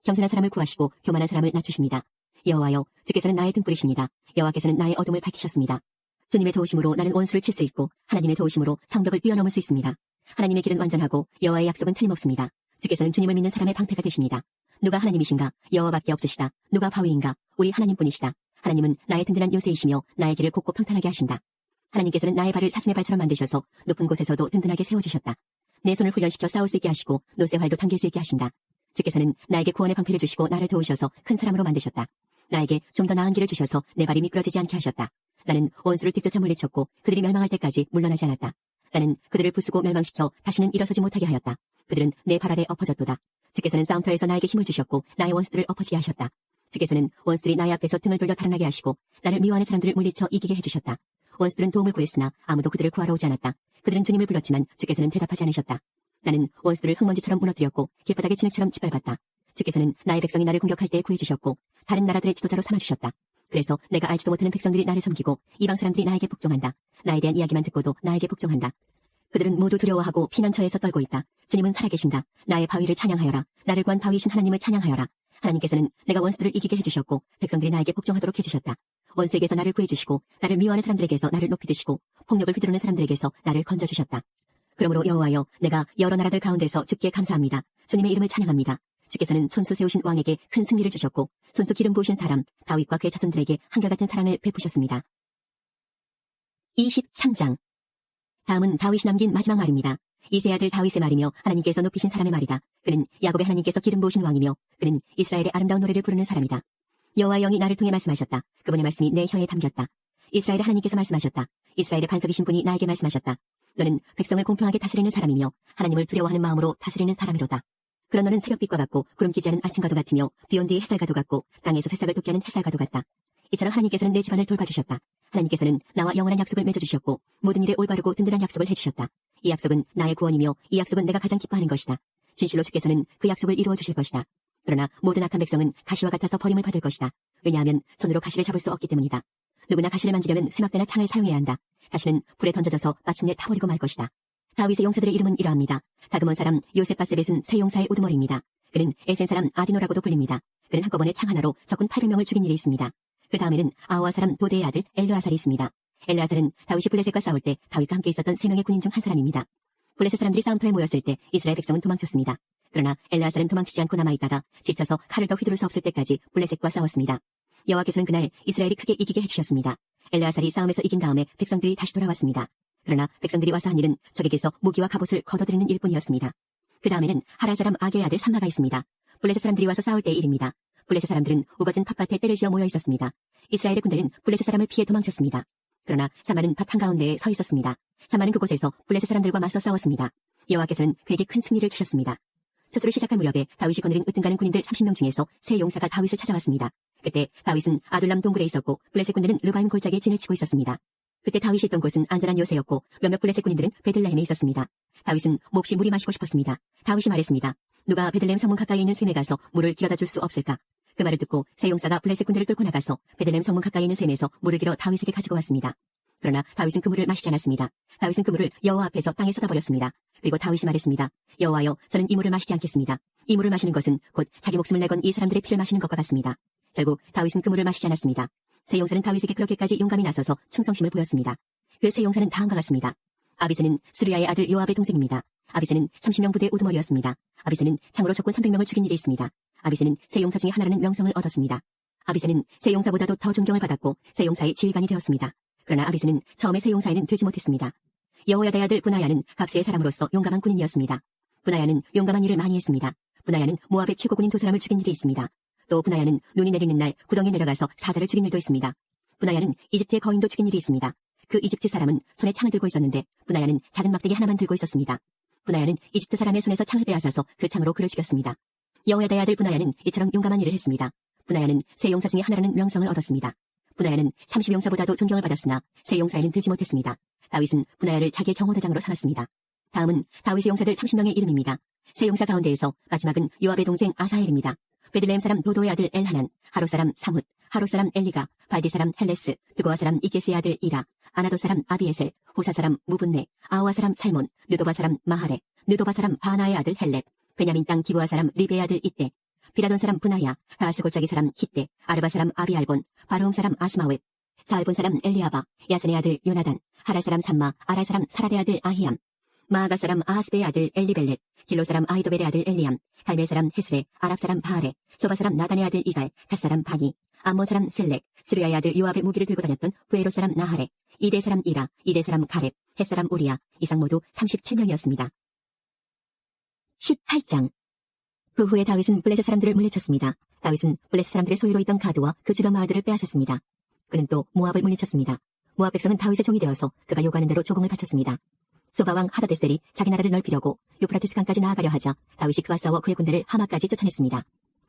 겸손한 사람을 구하시고 교만한 사람을 낮추십니다. 여호와여, 주께서는 나의 등불이십니다. 여호와께서는 나의 어둠을 밝히셨습니다. 주님의 도우심으로 나는 원수를 칠 수 있고 하나님의 도우심으로 성벽을 뛰어넘을 수 있습니다. 하나님의 길은 완전하고 여호와의 약속은 틀림없습니다. 주께서는 주님을 믿는 사람의 방패가 되십니다. 누가 하나님이신가? 여호와밖에 없으시다. 누가 바위인가? 우리 하나님뿐이시다. 하나님은 나의 든든한 요새이시며 나의 길을 곱고 평탄하게 하신다. 하나님께서는 나의 발을 사슴의 발처럼 만드셔서 높은 곳에서도 든든하게 세워주셨다. 내 손을 훈련시켜 싸울 수 있게 하시고 노새 활도 당길 수 있게 하신다. 주께서는 나에게 구원의 방패를 주시고 나를 도우셔서 큰 사람으로 만드셨다. 나에게 좀 더 나은 길을 주셔서 내 발이 미끄러지지 않게 하셨다. 나는 원수를 뒤쫓아 물리쳤고 그들이 멸망할 때까지 물러나지 않았다. 나는 그들을 부수고 멸망시켜 다시는 일어서지 못하게 하였다. 그들은 내 발 아래 엎어졌도다. 주께서는 싸움터에서 나에게 힘을 주셨고 나의 원수들을 엎어지게 하셨다. 주께서는 원수들이 나의 앞에서 등을 돌려 달아나게 하시고 나를 미워하는 사람들을 물리쳐 이기게 해주셨다. 원수들은 도움을 구했으나 아무도 그들을 구하러 오지 않았다. 그들은 주님을 불렀지만 주께서는 대답하지 않으셨다. 나는 원수들을 흙먼지처럼 무너뜨렸고 길바닥의 진흙처럼 짓밟았다. 주께서는 나의 백성이 나를 공격할 때 구해주셨고 다른 나라들의 지도자로 삼아주셨다. 그래서 내가 알지도 못하는 백성들이 나를 섬기고 이방 사람들이 나에게 복종한다. 나에 대한 이야기만 듣고도 나에게 복종한다. 그들은 모두 두려워하고 피난처에서 떨고 있다. 주님은 살아계신다. 나의 바위를 찬양하여라. 나를 구한 바위신 하나님을 찬양하여라. 하나님께서는 내가 원수들을 이기게 해주셨고 백성들이 나에게 복종하도록 해주셨다. 원수에게서 나를 구해주시고 나를 미워하는 사람들에게서 나를 높이 드시고 폭력을 휘두르는 사람들에게서 나를 건져주셨다. 그러므로 여호와여, 내가 여러 나라들 가운데서 주께 감사합니다. 주님의 이름을 찬양합니다. 주께서는 손수 세우신 왕에게 큰 승리를 주셨고 손수 기름 부으신 사람 다윗과 그의 자손들에게 한결같은 사랑을 베푸셨습니다. 23장. 다음은 다윗이 남긴 마지막 말입니다. 이세 아들 다윗의 말이며 하나님께서 높이신 사람의 말이다. 그는 야곱의 하나님께서 기름 부으신 왕이며 그는 이스라엘의 아름다운 노래를 부르는 사람이다. 여호와의 영이 나를 통해 말씀하셨다. 그분의 말씀이 내 혀에 담겼다. 이스라엘의 하나님께서 말씀하셨다. 이스라엘의 반석이신 분이 나에게 말씀하셨다. 너는 백성을 공평하게 다스리는 사람이며 하나님을 두려워하는 마음으로 다스리는 사람이로다. 그런 너는 새벽빛과 같고 구름 끼지 않은 아침과도 같으며 비온 뒤의 햇살과도 같고 땅에서 새싹을 돋게 하는 햇살과도 같다. 이처럼 하나님께서는 내 집안을 돌봐주셨다. 하나님께서는 나와 영원한 약속을 맺어주셨고 모든 일에 올바르고 든든한 약속을 해주셨다. 이 약속은 나의 구원이며 이 약속은 내가 가장 기뻐하는 것이다. 진실로 주께서는 그 약속을 이루어 주실 것이다. 그러나 모든 악한 백성은 가시와 같아서 버림을 받을 것이다. 왜냐하면 손으로 가시를 잡을 수 없기 때문이다. 누구나 가시를 만지려면 쇠막대나 창을 사용해야 한다. 가시는 불에 던져져서 마침내 타버리고 말 것이다. 다윗의 용사들의 이름은 이러합니다. 다그몬 사람 요셉바세벳은 세 용사의 우두머리입니다. 그는 에센 사람 아디노라고도 불립니다. 그는 한꺼번에 창 하나로 적군 800명을 죽인 일이 있습니다. 그 다음에는 아우아 사람 도데의 아들 엘르아살이 있습니다. 엘르아살은 다윗이 블레셋과 싸울 때 다윗과 함께 있었던 3명의 군인 중 한 사람입니다. 블레셋 사람들이 싸움터에 모였을 때 이스라엘 백성은 도망쳤습니다. 그러나 엘르아살은 도망치지 않고 남아있다가 지쳐서 칼을 더 휘두를 수 없을 때까지 블레셋과 싸웠습니다. 여호와께서는 그날 이스라엘이 크게 이기게 해주셨습니다. 엘르아살이 싸움에서 이긴 다음에 백성들이 다시 돌아왔습니다. 그러나 백성들이 와서 한 일은 적에게서 무기와 갑옷을 거둬들이는 일뿐이었습니다. 그 다음에는 하랄 사람 아게의 아들 삼마가 있습니다. 블레셋 사람들이 와서 싸울 때의 일입니다. 블레셋 사람들은 우거진 팥밭에 떼를 지어 모여 있었습니다. 이스라엘의 군대는 블레셋 사람을 피해 도망쳤습니다. 그러나 삼마는 밭 한가운데에 서 있었습니다. 삼마는 그곳에서 블레셋 사람들과 맞서 싸웠습니다. 여호와께서는 그에게 큰 승리를 주셨습니다. 수술을 시작할 무렵에 다윗이 거느린 으뜸가는 군인들 30명 중에서 세 용사가 다윗을 찾아왔습니다. 그때 다윗은 아둘람 동굴에 있었고 블레셋 군대는 르바임 골짜기에 진을 치고 있었습니다. 그때 다윗이 있던 곳은 안전한 요새였고 몇몇 블레셋 군인들은 베들레헴에 있었습니다. 다윗은 몹시 물이 마시고 싶었습니다. 다윗이 말했습니다. 누가 베들레헴 성문 가까이에 있는 샘에 가서 물을 길어다 줄 수 없을까? 그 말을 듣고 세 용사가 블레셋 군대를 뚫고 나가서 베들레헴 성문 가까이에 있는 샘에서 물을 길어 다윗에게 가지고 왔습니다. 그러나 다윗은 그 물을 마시지 않았습니다. 다윗은 그 물을 여호와 앞에서 땅에 쏟아버렸습니다. 그리고 다윗이 말했습니다. 여호와여, 저는 이 물을 마시지 않겠습니다. 이 물을 마시는 것은 곧 자기 목숨을 내건 이 사람들의 피를 마시는 것과 같습니다. 결국 다윗은 그 물을 마시지 않았습니다. 세 용사는 다윗에게 그렇게까지 용감히 나서서 충성심을 보였습니다. 그 세 용사는 다음과 같습니다. 아비새는 수리아의 아들 요압의 동생입니다. 아비새는 30명 부대의 우두머리였습니다. 아비새는 창으로 적군 300명을 죽인 일이 있습니다. 아비새는 세 용사 중에 하나라는 명성을 얻었습니다. 아비새는 세 용사보다도 더 존경을 받았고 세 용사의 지휘관이 되었습니다. 그러나 아비새는 처음에 세 용사에는 들지 못했습니다. 여호야다의 아들 부나야는 각세의 사람으로서 용감한 군인이었습니다. 부나야는 용감한 일을 많이 했습니다. 부나야는 모압의 최고군인 두 사람을 죽인 일이 있습니다. 또 부나야는 눈이 내리는 날 구덩이에 내려가서 사자를 죽인 일도 있습니다. 부나야는 이집트의 거인도 죽인 일이 있습니다. 그 이집트 사람은 손에 창을 들고 있었는데 부나야는 작은 막대기 하나만 들고 있었습니다. 부나야는 이집트 사람의 손에서 창을 빼앗아서 그 창으로 그를 죽였습니다. 여호야다의 아들 부나야는 이처럼 용감한 일을 했습니다. 부나야는 세 용사 중에 하나라는 명성을 얻었습니다. 부나야는 30용사보다도 존경을 받았으나 세 용사에는 들지 못했습니다. 다윗은 부나야를 자기의 경호대장으로 삼았습니다. 다음은 다윗의 용사들 30명의 이름입니다. 세 용사 가운데에서 마지막은 요압의 동생 아사헬입니다. 베들레헴 사람 도도의 아들 엘하난, 하로 사람 사뭇, 하로 사람 엘리가, 발디 사람 헬레스, 드고아 사람 이게스의 아들 이라, 아나도 사람 아비에셀, 호사 사람 무분네, 아우아 사람 살몬, 느도바 사람 마하레, 느도바 사람 바나의 아들 헬렙, 베냐민 땅 기브아 사람 리베의 아들 이떼, 비라돈 사람 부나야, 다하스 골짜기 사람 히떼, 아르바 사람 아비알본, 바르홈 사람 아스마웻, 사알본 사람 엘리아바, 야센의 아들 요나단, 하랄 사람 삼마, 아랄 사람 사랄의 아들 아히암, 마아가 사람 아하스베의 아들 엘리벨렛, 길로 사람 아히도벨의 아들 엘리암, 갈멜 사람 헤스레, 아랍 사람 바하레, 소바 사람 나단의 아들 이갈, 갓 사람 바니, 암몬 사람 셀렉, 스루야의 아들 요압의 무기를 들고 다녔던 부에로 사람 나하레, 이대 사람 이라, 이대 사람 가렙, 헷 사람 우리야, 이상 모두 37명이었습니다. 18장. 그 후에 다윗은 블레셋 사람들을 물리쳤습니다. 다윗은 블레셋 사람들의 소유로 있던 가드와 그 주변 마을들을 빼앗았습니다. 그는 또 모압을 물리쳤습니다. 모압 백성은 다윗의 종이 되어서 그가 요구하는 대로 조공을 바쳤습니다. 소바왕 하다데셀이 자기 나라를 넓히려고 유프라테스 강까지 나아가려 하자 다윗이 그와 싸워 그의 군대를 하마까지 쫓아냈습니다.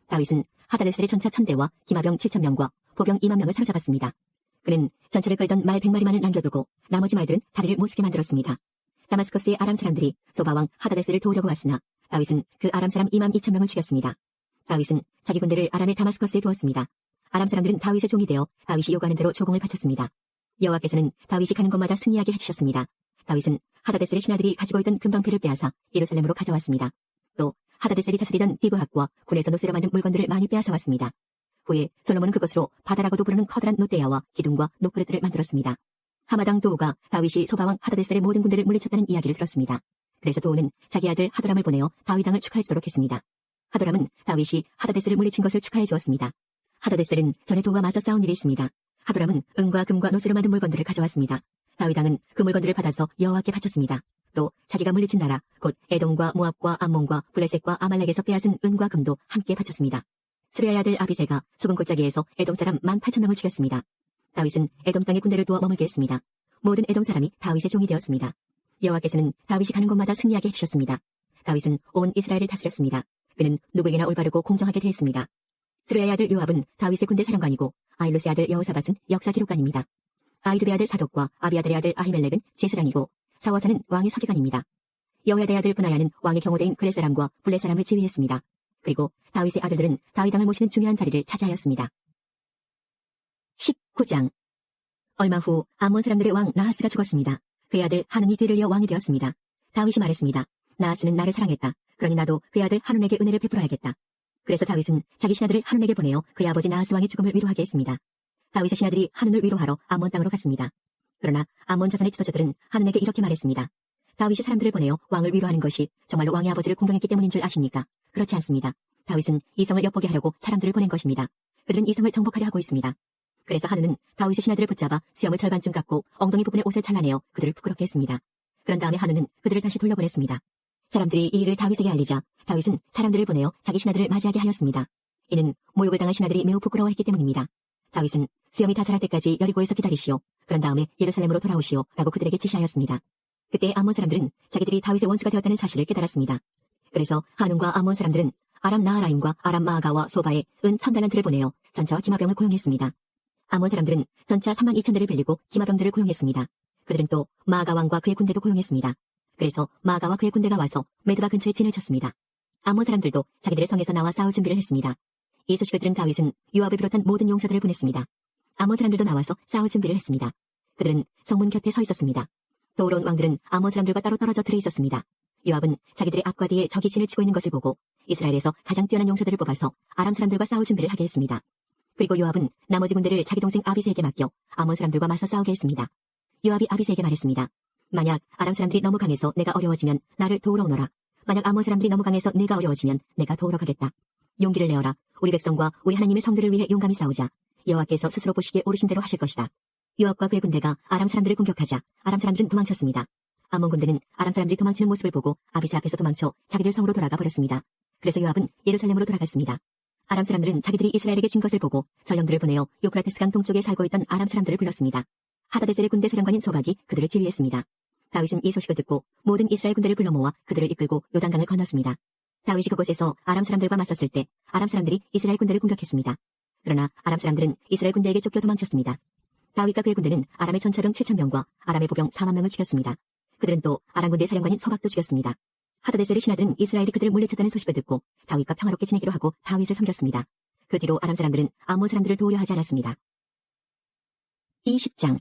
다윗은 하다데셀의 전차 1000대와 기마병 7000명과 보병 2만 명을 사로잡았습니다. 그는 전차를 끌던 말 100마리만을 남겨두고 나머지 말들은 다리를 못쓰게 만들었습니다. 다마스커스의 아람 사람들이 소바왕 하다데셀을 도우려고 왔으나 다윗은 그 아람 사람 2만 2천 명을 죽였습니다. 다윗은 자기 군대를 아람의 다마스커스에 두었습니다. 아람 사람들은 다윗의 종이 되어 다윗이 요구하는 대로 조공을 바쳤습니다. 여호와께서는 다윗이 가는 곳마다 승리하게 해주셨습니다. 다윗은 하다데셀의 신하들이 가지고 있던 금방패를 빼앗아 예루살렘으로 가져왔습니다. 또 하다데셀이 다스리던 디브학과 군에서 노쇠로 만든 물건들을 많이 빼앗아왔습니다. 후에 솔로몬은 그것으로 바다라고도 부르는 커다란 놋대야와 기둥과 놋그릇들을 만들었습니다. 하마당 도우가 다윗이 소바왕 하다데셀의 모든 군대를 물리쳤다는 이야기를 들었습니다. 그래서 도우는 자기 아들 하도람을 보내어 다윗왕을 축하해주도록 했습니다. 하도람은 다윗이 하다데셀을 물리친 것을 축하해 주었습니다. 하다데셀은 전에 도우와 맞서 싸운 일이 있습니다. 하도람은 은과 금과 노쇠로 만든 물건들을 가져왔습니다. 다윗왕은 그 물건들을 받아서 여호와께 바쳤습니다. 또 자기가 물리친 나라 곧 에돔과 모압과 암몬과 블레셋과 아말렉에서 빼앗은 은과 금도 함께 바쳤습니다. 스루야의 아들 아비새가 소금 골짜기에서 에돔 사람 18,000명을 죽였습니다. 다윗은 에돔 땅에 군대를 두어 머물게 했습니다. 모든 에돔 사람이 다윗의 종이 되었습니다. 여호와께서는 다윗이 가는 곳마다 승리하게 해주셨습니다. 다윗은 온 이스라엘을 다스렸습니다. 그는 누구에게나 올바르고 공정하게 대했습니다. 스루야의 아들 요압은 다윗의 군대 사령관이고 아일로스의 아들 여호사밧은 역사 기록관입니다. 아히두베의 아들 사독과 아비아들의 아들 아히멜렉은 제사장이고 사와사는 왕의 서기관입니다. 여호야다의 아들 부나야는 왕의 경호대인 그렛 사람과 블렛 사람을 지휘했습니다. 그리고 다윗의 아들들은 다윗왕을 모시는 중요한 자리를 차지하였습니다. 19장. 얼마 후 암몬 사람들의 왕 나하스가 죽었습니다. 그의 아들 하눈이 뒤를 이어 왕이 되었습니다. 다윗이 말했습니다. 나하스는 나를 사랑했다. 그러니 나도 그의 아들 하눈에게 은혜를 베풀어야겠다. 그래서 다윗은 자기 신하들을 하눈에게 보내어 그의 아버지 나하스 왕의 죽음을 위로하게 했습니다. 다윗의 신하들이 하눈을 위로하러 암몬 땅으로 갔습니다. 그러나 암몬 자손의 지도자들은 하눈에게 이렇게 말했습니다. 다윗이 사람들을 보내어 왕을 위로하는 것이 정말로 왕의 아버지를 공경했기 때문인 줄 아십니까? 그렇지 않습니다. 다윗은 이 성을 엿보게 하려고 사람들을 보낸 것입니다. 그들은 이 성을 정복하려 하고 있습니다. 그래서 한우는 다윗의 신하들을 붙잡아 수염을 절반쯤 깎고 엉덩이 부분에 옷을 잘라내어 그들을 부끄럽게 했습니다. 그런 다음에 한우는 그들을 다시 돌려보냈습니다. 사람들이 이 일을 다윗에게 알리자 다윗은 사람들을 보내어 자기 신하들을 맞이하게 하였습니다. 이는 모욕을 당한 신하들이 매우 부끄러워했기 때문입니다. 다윗은 수염이 다 자랄 때까지 여리고에서 기다리시오. 그런 다음에 예루살렘으로 돌아오시오. 라고 그들에게 지시하였습니다. 그때 암몬 사람들은 자기들이 다윗의 원수가 되었다는 사실을 깨달았습니다. 그래서 한운과 암몬 사람들은 아람 나하라임과 아람 마아가와 소바에 은 1000달란트를 보내어 전차와 기마병을 고용했습니다. 암몬 사람들은 전차 32,000대를 빌리고 기마병들을 고용했습니다. 그들은 또 마아가 왕과 그의 군대도 고용했습니다. 그래서 마아가와 그의 군대가 와서 메드바 근처에 진을 쳤습니다. 암몬 사람들도 자기들의 성에서 나와 싸울 준비를 했습니다. 이 소식을 들은 다윗은 요압을 비롯한 모든 용사들을 보냈습니다. 암몬 사람들도 나와서 싸울 준비를 했습니다. 그들은 성문 곁에 서 있었습니다. 도우러온 왕들은 암몬 사람들과 따로 떨어져 들어 있었습니다. 요압은 자기들의 앞과 뒤에 적이 진을 치고 있는 것을 보고 이스라엘에서 가장 뛰어난 용사들을 뽑아서 아람 사람들과 싸울 준비를 하게 했습니다. 그리고 요압은 나머지 군대를 자기 동생 아비새에게 맡겨 암몬 사람들과 맞서 싸우게 했습니다. 요압이 아비새에게 말했습니다. 만약 아람 사람들이 너무 강해서 내가 어려워지면 나를 도우러 오너라. 만약 암몬 사람들이 너무 강해서 내가 어려워지면 내가 도우러 가겠다. 용기를 내어라. 우리 백성과 우리 하나님의 성들을 위해 용감히 싸우자. 여호와께서 스스로 보시기에 옳으신 대로 하실 것이다. 요압과 그의 군대가 아람 사람들을 공격하자 아람 사람들은 도망쳤습니다. 암몬 군대는 아람 사람들이 도망치는 모습을 보고 아비새 앞에서 도망쳐 자기들 성으로 돌아가 버렸습니다. 그래서 요압은 예루살렘으로 돌아갔습니다. 아람 사람들은 자기들이 이스라엘에게 진 것을 보고 전령들을 보내어 요프라테스강 동쪽에 살고 있던 아람 사람들을 불렀습니다. 하다데셀의 군대 사령관인 소박이 그들을 지휘했습니다. 다윗은 이 소식을 듣고 모든 이스라엘 군대를 불러 모아 그들을 이끌고 요단강을 건넜습니다. 다윗이 그곳에서 아람 사람들과 맞섰을 때 아람 사람들이 이스라엘 군대를 공격했습니다. 그러나 아람 사람들은 이스라엘 군대에게 쫓겨 도망쳤습니다. 다윗과 그의 군대는 아람의 전차병 7,000명과 아람의 보병 40,000명을 죽였습니다. 그들은 또 아람 군대 사령관인 소박도 죽였습니다. 하다데셀의 신하들은 이스라엘이 그들을 물리쳤다는 소식을 듣고 다윗과 평화롭게 지내기로 하고 다윗을 섬겼습니다. 그 뒤로 아람 사람들은 암몬 사람들을 도우려 하지 않았습니다. 20장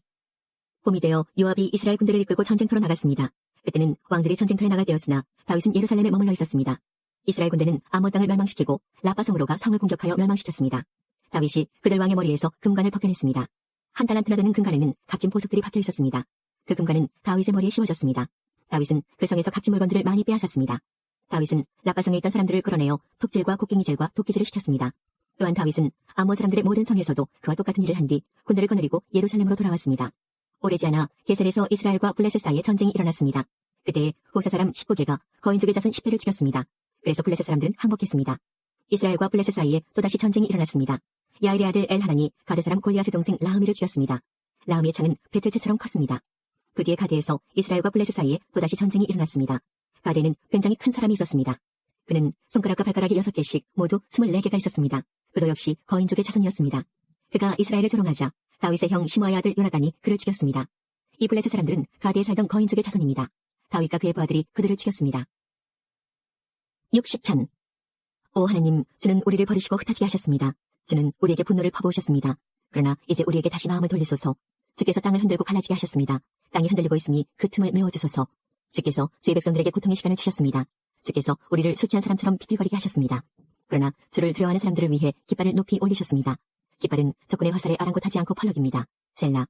봄이 되어 요압이 이스라엘 군대를 이끌고 전쟁터로 나갔습니다. 그때는 왕들이 전쟁터에 나갈 때였으나 다윗은 예루살렘에 머물러 있었습니다. 이스라엘 군대는 암몬 땅을 멸망시키고 라빠성으로 가 성을 공격하여 멸망시켰습니다. 다윗이 그들 왕의 머리에서 금관을 벗겨냈습니다. 한 달란트나 되는 금관에는 값진 보석들이 박혀 있었습니다. 그 금관은 다윗의 머리에 씌워졌습니다. 다윗은 그 성에서 값진 물건들을 많이 빼앗았습니다. 다윗은 라빠성에 있던 사람들을 끌어내어 톱질과 곡괭이질과 도끼질을 시켰습니다. 또한 다윗은 암몬 사람들의 모든 성에서도 그와 똑같은 일을 한 뒤 군대를 거느리고 예루살렘으로 돌아왔습니다. 오래지 않아 게셀에서 이스라엘과 블레셋 사이에 전쟁이 일어났습니다. 그때 호사 사람 19개가 거인족의 자손 10배를 죽였습니다. 그래서 블레셋 사람들은 항복했습니다. 이스라엘과 블레셋 사이에 또다시 전쟁이 일어났습니다. 야일의 아들 엘하난이 가드 사람 골리앗의 동생 라흐미를 죽였습니다. 라흐미의 창은 베틀채처럼 컸습니다. 그 뒤에 가드에서 이스라엘과 블레셋 사이에 또다시 전쟁이 일어났습니다. 가드에는 굉장히 큰 사람이 있었습니다. 그는 손가락과 발가락이 6개씩 모두 24개가 있었습니다. 그도 역시 거인족의 자손이었습니다. 그가 이스라엘을 조롱하자 다윗의 형 시므아의 아들 요나단이 그를 죽였습니다. 이 블레셋 사람들은 가드에 살던 거인족의 자손입니다. 다윗과 그의 부하들이 그들을 죽였습니다. 60편 오 하나님, 주는 우리를 버리시고 흩어지게 하셨습니다. 주는 우리에게 분노를 퍼부으셨습니다. 그러나 이제 우리에게 다시 마음을 돌리소서. 주께서 땅을 흔들고 갈라지게 하셨습니다. 땅이 흔들리고 있으니 그 틈을 메워주소서. 주께서 주의 백성들에게 고통의 시간을 주셨습니다. 주께서 우리를 술 취한 사람처럼 비틀거리게 하셨습니다. 그러나 주를 두려워하는 사람들을 위해 깃발을 높이 올리셨습니다. 깃발은 적군의 화살에 아랑곳하지 않고 펄럭입니다. 셀라.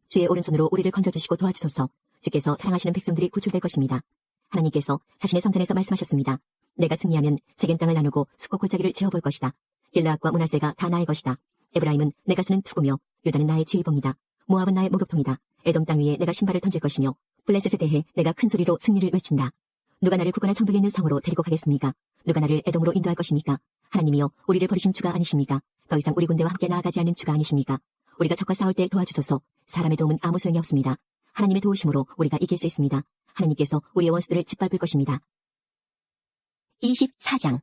주의 오른손으로 우리를 건져주시고 도와주소서. 주께서 사랑하시는 백성들이 구출될 것입니다. 하나님께서 자신의 성전에서 말씀하셨습니다. 내가 승리하면 세겜 땅을 나누고 숫고 골짜기를 재어볼 것이다. 길라앗과 므낫세가 다 나의 것이다. 에브라임은 내가 쓰는 투구며 유다는 나의 지휘봉이다. 모압은 나의 목욕통이다. 에돔 땅 위에 내가 신발을 던질 것이며 블레셋에 대해 내가 큰 소리로 승리를 외친다. 누가 나를 굳건한 성벽에 있는 성으로 데리고 가겠습니까? 누가 나를 에돔으로 인도할 것입니까? 하나님이여, 우리를 버리신 주가 아니십니까? 더 이상 우리 군대와 함께 나아가지 않는 주가 아니십니까? 우리가 적과 싸울 때 도와주소서. 사람의 도움은 아무 소용이 없습니다. 하나님의 도우심으로 우리가 이길 수 있습니다. 하나님께서 우리의 원수들을 짓밟을 것입니다. 24장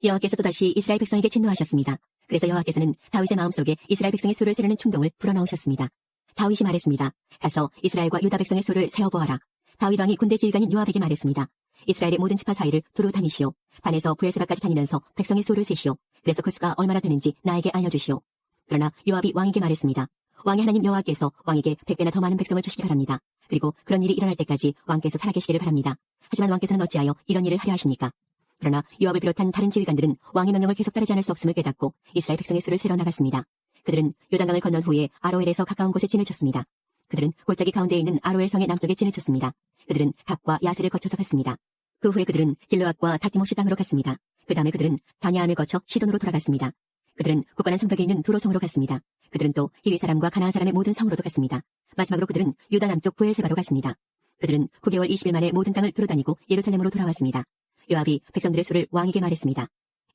여호와께서 또다시 이스라엘 백성에게 진노하셨습니다. 그래서 여호와께서는 다윗의 마음속에 이스라엘 백성의 수를 세려는 충동을 불어넣으셨습니다. 다윗이 말했습니다. 가서 이스라엘과 유다 백성의 수를 세어보아라. 다윗 왕이 군대 지휘관인 요압에게 말했습니다. 이스라엘의 모든 지파 사이를 두루 다니시오. 반에서 부엘세바까지 다니면서 백성의 수를 세시오. 그래서 그 수가 얼마나 되는지 나에게 알려주시오. 그러나 요압이 왕에게 말했습니다. 왕의 하나님 여호와께서 왕에게 100배나 더 많은 백성을 주시기 바랍니다. 그리고 그런 일이 일어날 때까지 왕께서 살아계시기를 바랍니다. 하지만 왕께서는 어찌하여 이런 일을 하려 하십니까? 그러나 요압을 비롯한 다른 지휘관들은 왕의 명령을 계속 따르지 않을 수 없음을 깨닫고 이스라엘 백성의 수를 세러 나갔습니다. 그들은 요단강을 건넌 후에 아로엘에서 가까운 곳에 진을 쳤습니다. 그들은 골짜기 가운데에 있는 아로엘 성의 남쪽에 진을 쳤습니다. 그들은 갓과 야세를 거쳐서 갔습니다. 그 후에 그들은 길르앗과 다키모시 땅으로 갔습니다. 그 다음에 그들은 다냐안을 거쳐 시돈으로 돌아갔습니다. 그들은 굳건한 성벽에 있는 두로성으로 갔습니다. 그들은 또 히위 사람과 가나안 사람의 모든 성으로도 갔습니다. 마지막으로 그들은 유다 남쪽 부엘세바로 갔습니다. 그들은 9개월 20일 만에 모든 땅을 두루다니고 예루살렘으로 돌아왔습니다. 요압이 백성들의 수를 왕에게 말했습니다.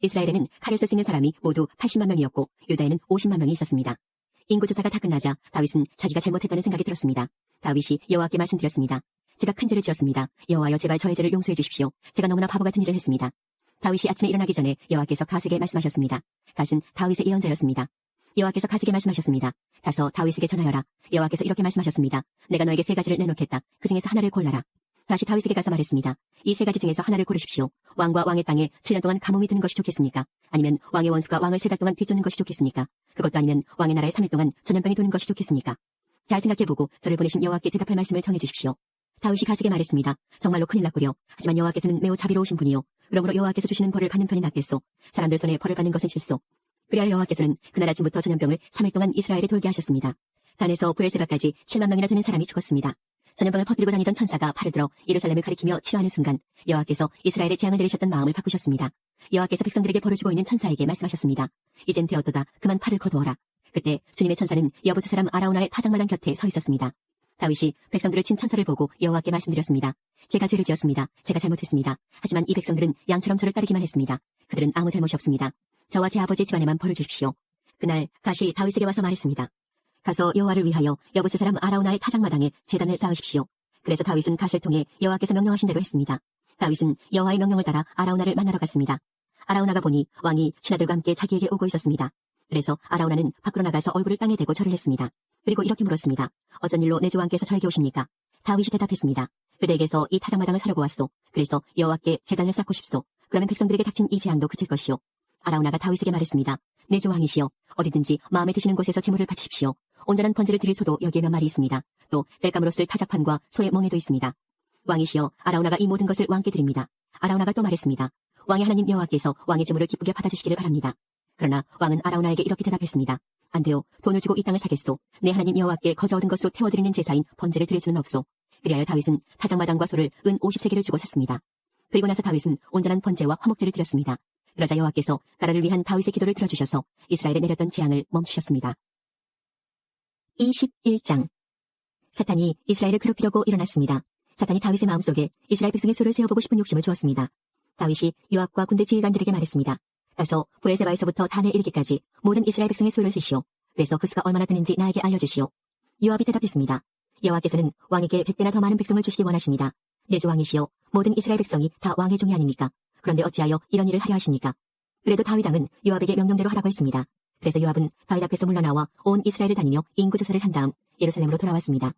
이스라엘에는 칼을 쓸 수 있는 사람이 모두 80만 명이었고 유다에는 50만 명이 있었습니다. 인구조사가 다 끝나자 다윗은 자기가 잘못했다는 생각이 들었습니다. 다윗이 여호와께 말씀드렸습니다. 제가 큰 죄를 지었습니다. 여호와여 제발 저의 죄를 용서해 주십시오. 제가 너무나 바보 같은 일을 했습니다. 다윗이 아침에 일어나기 전에 여호와께서 갓에게 말씀하셨습니다. 갓은 다윗의 예언자였습니다. 여호와께서 갓에게 말씀하셨습니다. 가서 다윗에게 전하여라. 여호와께서 이렇게 말씀하셨습니다. 내가 너에게 3가지를 내놓겠다. 그 중에서 하나를 골라라. 다시 다윗에게 가서 말했습니다. 이 3가지 중에서 하나를 고르십시오. 왕과 왕의 땅에 7년 동안 가뭄이 드는 것이 좋겠습니까? 아니면 왕의 원수가 왕을 3달 동안 뒤쫓는 것이 좋겠습니까? 그것도 아니면 왕의 나라에 3일 동안 전염병이 도는 것이 좋겠습니까? 잘 생각해보고 저를 보내신 여호와께 대답할 말씀을 정해 주십시오. 다윗이 갓에게 말했습니다. 정말로 큰일 났구려. 하지만 여호와께서는 매우 자비로우신 분이요. 그러므로 여호와께서 주시는 벌을 받는 편이 낫겠소. 사람들 손에 벌을 받는 것은 싫소. 그리하여 여호와께서는 그날 아침부터 전염병을 3일 동안 이스라엘에 돌게 하셨습니다. 단에서 부엘세바까지 7만 명이나 되는 사람이 죽었습니다. 전염병을 퍼뜨리고 다니던 천사가 팔을 들어 예루살렘을 가리키며 치료하는 순간 여호와께서 이스라엘에 재앙을 내리셨던 마음을 바꾸셨습니다. 여호와께서 백성들에게 벌을 주고 있는 천사에게 말씀하셨습니다. 이젠 되었도다. 그만 팔을 거두어라. 그때 주님의 천사는 여부스 사람 아라우나의 타작마당 곁에 서 있었습니다. 다윗이 백성들을 친 천사를 보고 여호와께 말씀드렸습니다. 제가 죄를 지었습니다. 제가 잘못했습니다. 하지만 이 백성들은 양처럼 저를 따르기만 했습니다. 그들은 아무 잘못이 없습니다. 저와 제 아버지 집안에만 벌을 주십시오. 그날 갓이 다윗에게 와서 말했습니다. 가서 여호와를 위하여 여부스 사람 아라우나의 타작마당에 제단을 쌓으십시오. 그래서 다윗은 갓을 통해 여호와께서 명령하신 대로 했습니다. 다윗은 여호와의 명령을 따라 아라우나를 만나러 갔습니다. 아라우나가 보니 왕이 신하들과 함께 자기에게 오고 있었습니다. 그래서 아라우나는 밖으로 나가서 얼굴을 땅에 대고 절을 했습니다. 그리고 이렇게 물었습니다. 어쩐 일로 내 주 왕께서 저에게 오십니까? 다윗이 대답했습니다. 그대에게서 이 타작마당을 사려고 왔소. 그래서 여호와께 제단을 쌓고 싶소. 그러면 백성들에게 닥친 이 재앙도 그칠 것이오. 아라우나가 다윗에게 말했습니다. 내 주 왕이시여, 어디든지 마음에 드시는 곳에서 제물을 바치십시오. 온전한 번제를 드릴 소도 여기에 몇 마리 있습니다. 또 땔감으로 쓸 타작판과 소의 멍에도 있습니다. 왕이시여, 아라우나가 이 모든 것을 왕께 드립니다. 아라우나가 또 말했습니다. 왕의 하나님 여호와께서 왕의 제물을 기쁘게 받아주시기를 바랍니다. 그러나 왕은 아라우나에게 이렇게 대답했습니다. 안 돼요. 돈을 주고 이 땅을 사겠소. 내 하나님 여호와께 거저 얻은 것으로 태워드리는 제사인 번제를 드릴 수는 없소. 그리하여 다윗은 타작마당과 소를 은 50세겔을 주고 샀습니다. 그리고 나서 다윗은 온전한 번제와 화목제를 드렸습니다. 그러자 여호와께서 나라를 위한 다윗의 기도를 들어주셔서 이스라엘에 내렸던 재앙을 멈추셨습니다. 21장. 사탄이 이스라엘을 괴롭히려고 일어났습니다. 사탄이 다윗의 마음속에 이스라엘 백성의 수를 세어보고 싶은 욕심을 주었습니다. 다윗이 요압과 군대 지휘관들에게 말했습니다. 가서 부엘세바에서부터 단에 이르기까지 모든 이스라엘 백성의 수를 세시오. 그래서 그 수가 얼마나 되는지 나에게 알려주시오. 요압이 대답했습니다. 여호와께서는 왕에게 100배나 더 많은 백성을 주시기 원하십니다. 내 주 왕이시여, 모든 이스라엘 백성이 다 왕의 종이 아닙니까? 그런데 어찌하여 이런 일을 하려 하십니까? 그래도 다윗 왕은 요압에게 명령대로 하라고 했습니다. 그래서 요압은 다윗 앞에서 물러나와 온 이스라엘을 다니며 인구조사를 한 다음 예루살렘으로 돌아왔습니다.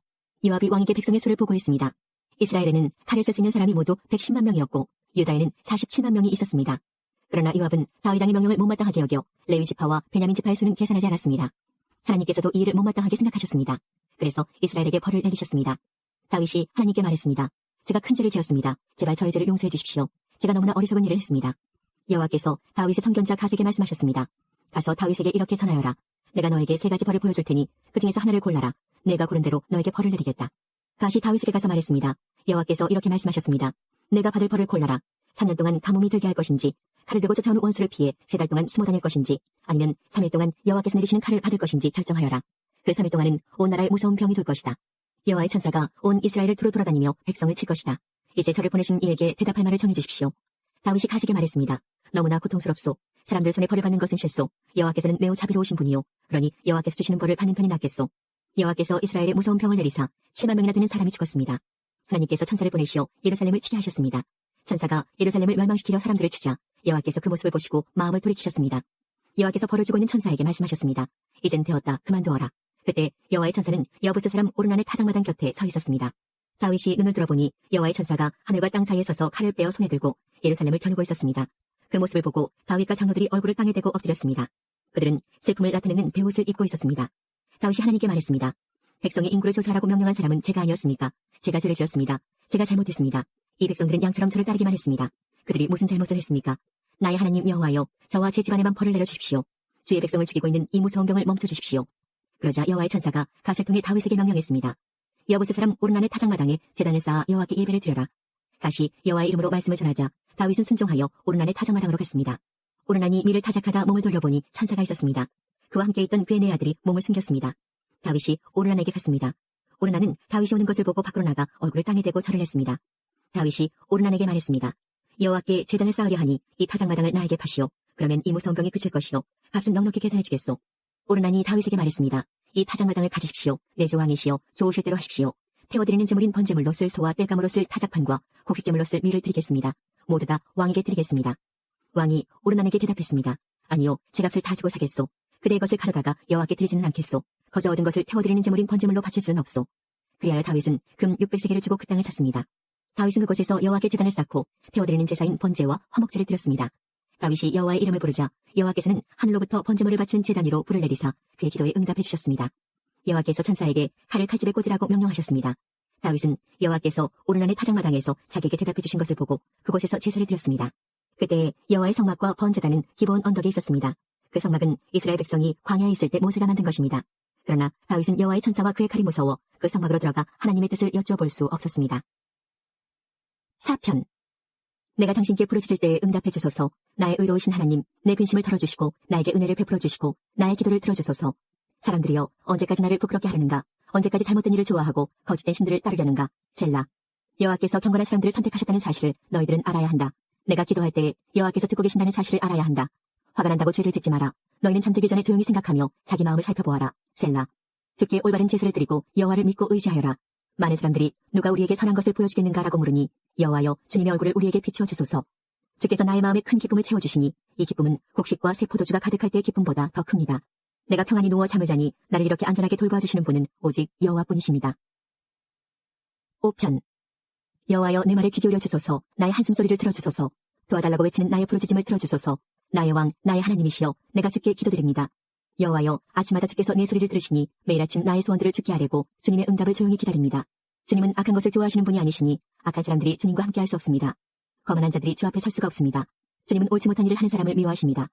요압이 왕에게 백성의 수를 보고했습니다. 이스라엘에는 칼을 쓸 수 있는 사람이 모두 110만 명이었고 유다에는 47만 명이 있었습니다. 그러나 요압은 다윗 왕의 명령을 못마땅하게 여겨 레위 지파와 베냐민 지파의 수는 계산하지 않았습니다. 하나님께서도 이 일을 못마땅하게 생각하셨습니다. 그래서 이스라엘에게 벌을 내리셨습니다. 다윗이 하나님께 말했습니다. 제가 큰 죄를 지었습니다. 제발 저의 죄를 용서해 주십시오. 제가 너무나 어리석은 일을 했습니다. 여호와께서 다윗의 선견자 갓에게 말씀하셨습니다. 가서 다윗에게 이렇게 전하여라. 내가 너에게 3가지 벌을 보여줄 테니 그 중에서 하나를 골라라. 내가 고른 대로 너에게 벌을 내리겠다. 갓이 다윗에게 가서 말했습니다. 여호와께서 이렇게 말씀하셨습니다. 내가 받을 벌을 골라라. 3년 동안 가뭄이 들게 할 것인지, 칼을 들고 쫓아오는 원수를 피해 3달 동안 숨어 다닐 것인지, 아니면 3일 동안 여호와께서 내리시는 칼을 받을 것인지 결정하여라. 그 3일 동안은 온 나라에 무서운 병이 돌 것이다. 여호와의 천사가 온 이스라엘을 두루 돌아다니며 백성을 칠 것이다. 이제 저를 보내신 이에게 대답할 말을 정해 주십시오. 다윗이 갓에게 말했습니다. 너무나 고통스럽소. 사람들 손에 벌을 받는 것은 싫소. 여호와께서는 매우 자비로우신 분이요. 그러니 여호와께서 주시는 벌을 받는 편이 낫겠소. 여호와께서 이스라엘에 무서운 병을 내리사 7만 명이나 되는 사람이 죽었습니다. 하나님께서 천사를 보내시어 예루살렘을 치게 하셨습니다. 천사가 예루살렘을 멸망시키려 사람들을 치자 여호와께서 그 모습을 보시고 마음을 돌이키셨습니다. 여호와께서 벌을 주고 있는 천사에게 말씀하셨습니다. 이젠 되었다. 그만두어라. 그때 여호와의 천사는 여부스 사람 오르난의 타작마당 곁에 서 있었습니다. 다윗이 눈을 들어보니 여호와의 천사가 하늘과 땅 사이에 서서 칼을 빼어 손에 들고 예루살렘을 겨누고 있었습니다. 그 모습을 보고 다윗과 장로들이 얼굴을 땅에 대고 엎드렸습니다. 그들은 슬픔을 나타내는 베옷을 입고 있었습니다. 다윗이 하나님께 말했습니다. 백성의 인구를 조사하라고 명령한 사람은 제가 아니었습니까? 제가 죄를 지었습니다. 제가 잘못했습니다. 이 백성들은 양처럼 저를 따르기만 했습니다. 그들이 무슨 잘못을 했습니까? 나의 하나님 여호와여, 저와 제 집안에만 벌을 내려주십시오. 주의 백성을 죽이고 있는 이 무서운 병을 멈춰주십시오. 그러자 여호와의 천사가 갓을 통해 다윗에게 명령했습니다. 여부스 사람 오르난의 타작마당에 제단을 쌓아 여호와께 예배를 드려라. 갓이 여호와의 이름으로 말씀을 전하자 다윗은 순종하여 오르난의 타작마당으로 갔습니다. 오르난이 밀을 타작하다 몸을 돌려보니 천사가 있었습니다. 그와 함께 있던 그의 네 아들이 몸을 숨겼습니다. 다윗이 오르난에게 갔습니다. 오르난은 다윗이 오는 것을 보고 밖으로 나가 얼굴을 땅에 대고 절을 했습니다. 다윗이 오르난에게 말했습니다. 여호와께 제단을 쌓으려 하니 이 타작마당을 나에게 파시오. 그러면 이 무서운 병이 그칠 것이요. 값은 넉넉히 계산해 주겠소. 오르난이 다윗에게 말했습니다. 이 타작마당을 가지십시오. 내 조왕이시여 좋으실 대로 하십시오. 태워드리는 제물인 번제물로 쓸 소와 땔감으로 쓸 타작판과 곡식제물로 쓸 밀을 드리겠습니다. 모두 다 왕에게 드리겠습니다. 왕이 오르난에게 대답했습니다. 아니요, 제 값을 다 주고 사겠소. 그대의 것을 가져다가 여호와께 드리지는 않겠소. 거저 얻은 것을 태워드리는 제물인 번제물로 바칠 수는 없소. 그리하여 다윗은 금 600세겔을 주고 그 땅을 샀습니다. 다윗은 그곳에서 여호와께 제단을 쌓고 태워드리는 제사인 번제와 화목제를 드렸습니다. 다윗이 여호와의 이름을 부르자 여호와께서는 하늘로부터 번제물을 바치는 제단 위로 불을 내리사 그의 기도에 응답해 주셨습니다. 여호와께서 천사에게 칼을 칼집에 꽂으라고 명령하셨습니다. 다윗은 여호와께서 오르난의 타작마당에서 자기에게 대답해 주신 것을 보고 그곳에서 제사를 드렸습니다. 그때 여호와의 성막과 번제단은 기브온 언덕에 있었습니다. 그 성막은 이스라엘 백성이 광야에 있을 때 모세가 만든 것입니다. 그러나 다윗은 여호와의 천사와 그의 칼이 무서워 그 성막으로 들어가 하나님의 뜻을 여쭈어볼 수 없었습니다. 4편. 내가 당신께 부르짖을 때에 응답해 주소서. 나의 의로우신 하나님, 내 근심을 털어주시고 나에게 은혜를 베풀어 주시고 나의 기도를 들어주소서. 사람들이여, 언제까지 나를 부끄럽게 하려는가? 언제까지 잘못된 일을 좋아하고 거짓된 신들을 따르려는가? 셀라. 여호와께서 경건한 사람들을 선택하셨다는 사실을 너희들은 알아야 한다. 내가 기도할 때에 여호와께서 듣고 계신다는 사실을 알아야 한다. 화가 난다고 죄를 짓지 마라. 너희는 잠들기 전에 조용히 생각하며 자기 마음을 살펴보아라. 셀라. 주께 올바른 제사를 드리고 여호와를 믿고 의지하여라. 많은 사람들이 누가 우리에게 선한 것을 보여주겠는가라고 물으니 여호와여, 주님의 얼굴을 우리에게 비추어 주소서. 주께서 나의 마음에 큰 기쁨을 채워주시니 이 기쁨은 곡식과 새 포도주가 가득할 때의 기쁨보다 더 큽니다. 내가 평안히 누워 잠을 자니 나를 이렇게 안전하게 돌봐주시는 분은 오직 여호와뿐이십니다. 5편. 여호와여, 내 말에 귀 기울여 주소서. 나의 한숨소리를 들어주소서. 도와달라고 외치는 나의 부르짖음을 들어주소서. 나의 왕, 나의 하나님이시여, 내가 주께 기도드립니다. 여호와여, 아침마다 주께서 내 소리를 들으시니 매일 아침 나의 소원들을 주께 아뢰고 주님의 응답을 조용히 기다립니다. 주님은 악한 것을 좋아하시는 분이 아니시니 악한 사람들이 주님과 함께할 수 없습니다. 거만한 자들이 주 앞에 설 수가 없습니다. 주님은 옳지 못한 일을 하는 사람을 미워하십니다.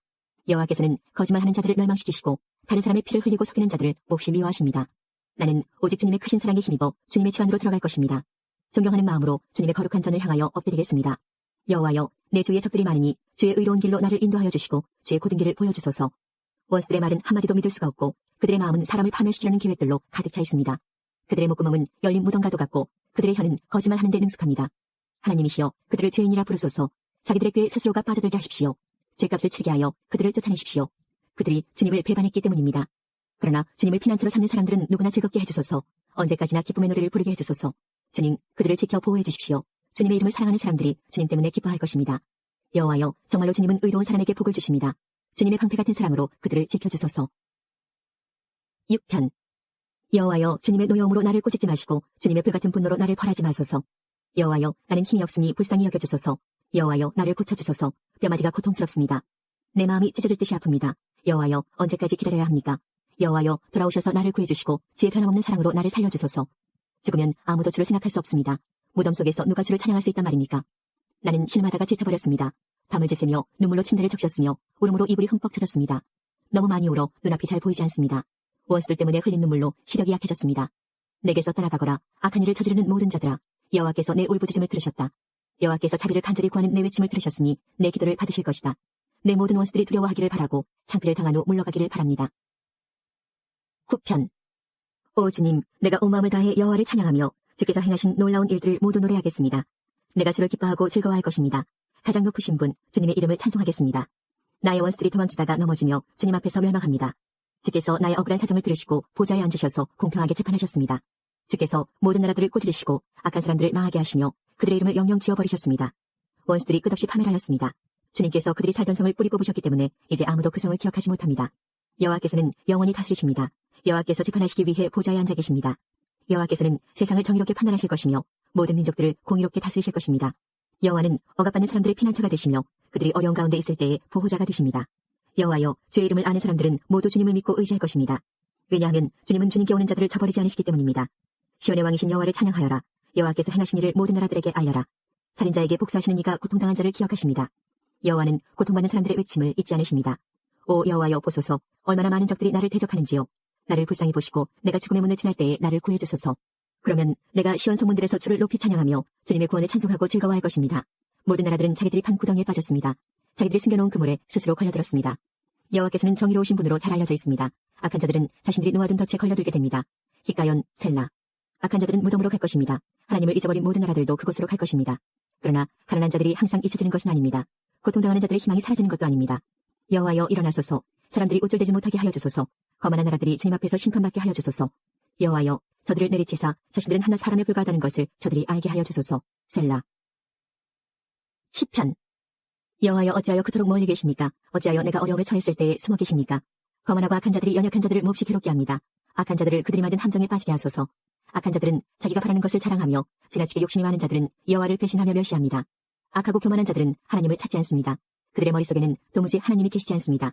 여호와께서는 거짓말하는 자들을 멸망시키시고 다른 사람의 피를 흘리고 속이는 자들을 몹시 미워하십니다. 나는 오직 주님의 크신 사랑에 힘입어 주님의 집 안으로 들어갈 것입니다. 존경하는 마음으로 주님의 거룩한 전을 향하여 엎드리겠습니다. 여호와여, 내 주위에 적들이 많으니 주의 의로운 길로 나를 인도하여 주시고 주의 곧은 길을 보여주소서. 원수들의 말은 한마디도 믿을 수가 없고 그들의 마음은 사람을 파멸시키려는 계획들로 가득 차 있습니다. 그들의 목구멍은 열린 무덤과도 같고 그들의 혀는 거짓말하는 데 능숙합니다. 하나님이시여, 그들을 죄인이라 부르소서. 자기들의 꾀에 스스로가 빠져들게 하십시오. 죄값을 치르게 하여 그들을 쫓아내십시오. 그들이 주님을 배반했기 때문입니다. 그러나 주님을 피난처로 삼는 사람들은 누구나 즐겁게 해주소서. 언제까지나 기쁨의 노래를 부르게 해주소서. 주님, 그들을 지켜 보호해 주십시오. 주님의 이름을 사랑하는 사람들이 주님 때문에 기뻐할 것입니다. 여호와여, 정말로 주님은 의로운 사람에게 복을 주십니다. 주님의 방패 같은 사랑으로 그들을 지켜주소서. 6편. 여호와여, 주님의 노여움으로 나를 꾸짖지 마시고 주님의 불같은 분노로 나를 벌하지 마소서. 여호와여, 나는 힘이 없으니 불쌍히 여겨주소서. 여호와여, 나를 고쳐주소서. 뼈마디가 고통스럽습니다. 내 마음이 찢어질 듯이 아픕니다. 여호와여, 언제까지 기다려야 합니까? 여호와여, 돌아오셔서 나를 구해주시고 주의 변함없는 사랑으로 나를 살려주소서. 죽으면 아무도 주를 생각할 수 없습니다. 무덤 속에서 누가 주를 찬양할 수 있단 말입니까? 나는 실마다가 지쳐버렸습니다. 밤을 지새며 눈물로 침대를 적셨으며 울음으로 이불이 흠뻑 젖었습니다. 너무 많이 울어 눈앞이 잘 보이지 않습니다. 원수들 때문에 흘린 눈물로 시력이 약해졌습니다. 내게서 떠나가거라. 악한 일을 저지르는 모든 자들아. 여호와께서 내 울부짖음을 들으셨다. 여호와께서 자비를 간절히 구하는 내 외침을 들으셨으니 내 기도를 받으실 것이다. 내 모든 원수들이 두려워하기를 바라고 창피를 당한 후 물러가기를 바랍니다. 9편. 오 주님, 내가 온 마음을 다해 여호와를 찬양하며 주께서 행하신 놀라운 일들을 모두 노래하겠습니다. 내가 주를 기뻐하고 즐거워할 것입니다. 가장 높으신 분, 주님의 이름을 찬송하겠습니다. 나의 원수들이 도망치다가 넘어지며 주님 앞에서 멸망합니다. 주께서 나의 억울한 사정을 들으시고 보좌에 앉으셔서 공평하게 재판하셨습니다. 주께서 모든 나라들을 꾸짖으시고 악한 사람들을 망하게 하시며 그들의 이름을 영영 지워버리셨습니다. 원수들이 끝없이 파멸하였습니다. 주님께서 그들이 살던 성을 뿌리 뽑으셨기 때문에 이제 아무도 그 성을 기억하지 못합니다. 여호와께서는 영원히 다스리십니다. 여호와께서 재판하시기 위해 보좌에 앉아 계십니다. 여호와께서는 세상을 정의롭게 판단하실 것이며 모든 민족들을 공의롭게 다스리실 것입니다. 여호와는 억압받는 사람들의 피난처가 되시며 그들이 어려운 가운데 있을 때에 보호자가 되십니다. 여호와여, 주의 이름을 아는 사람들은 모두 주님을 믿고 의지할 것입니다. 왜냐하면 주님은 주님께 오는 자들을 저버리지 않으시기 때문입니다. 시온의 왕이신 여호와를 찬양하여라. 여호와께서 행하신 일을 모든 나라들에게 알려라. 살인자에게 복수하시는 이가 고통당한 자를 기억하십니다. 여호와는 고통받는 사람들의 외침을 잊지 않으십니다. 오 여호와여, 보소서. 얼마나 많은 적들이 나를 대적하는지요. 나를 불쌍히 보시고 내가 죽음의 문을 지날 때에 나를 구해 주소서. 그러면 내가 시온 성문들에서 주를 높이 찬양하며 주님의 구원을 찬송하고 즐거워할 것입니다. 모든 나라들은 자기들이 판 구덩이에 빠졌습니다. 자기들이 숨겨놓은 그물에 스스로 걸려들었습니다. 여호와께서는 정의로우신 분으로 잘 알려져 있습니다. 악한 자들은 자신들이 놓아둔 덫에 걸려들게 됩니다. 히가연, 셀라. 악한 자들은 무덤으로 갈 것입니다. 하나님을 잊어버린 모든 나라들도 그곳으로 갈 것입니다. 그러나 가난한 자들이 항상 잊혀지는 것은 아닙니다. 고통당하는 자들의 희망이 사라지는 것도 아닙니다. 여호와여 일어나소서. 사람들이 우쭐대지 못하게 하여 주소서. 거만한 나라들이 주님 앞에서 심판받게 하여 주소서. 여호와여 저들을 내리치사 자신들은 하나 사람에 불과하다는 것을 저들이 알게 하여 주소서. 셀라. 시편. 여호와여 어찌하여 그토록 멀리 계십니까? 어찌하여 내가 어려움에 처했을 때에 숨어 계십니까? 거만하고 악한 자들이 연약한 자들을 몹시 괴롭게 합니다. 악한 자들을 그들이 만든 함정에 빠지게 하소서. 악한 자들은 자기가 바라는 것을 자랑하며 지나치게 욕심이 많은 자들은 여호와를 배신하며 멸시합니다. 악하고 교만한 자들은 하나님을 찾지 않습니다. 그들의 머릿속에는 도무지 하나님이 계시지 않습니다.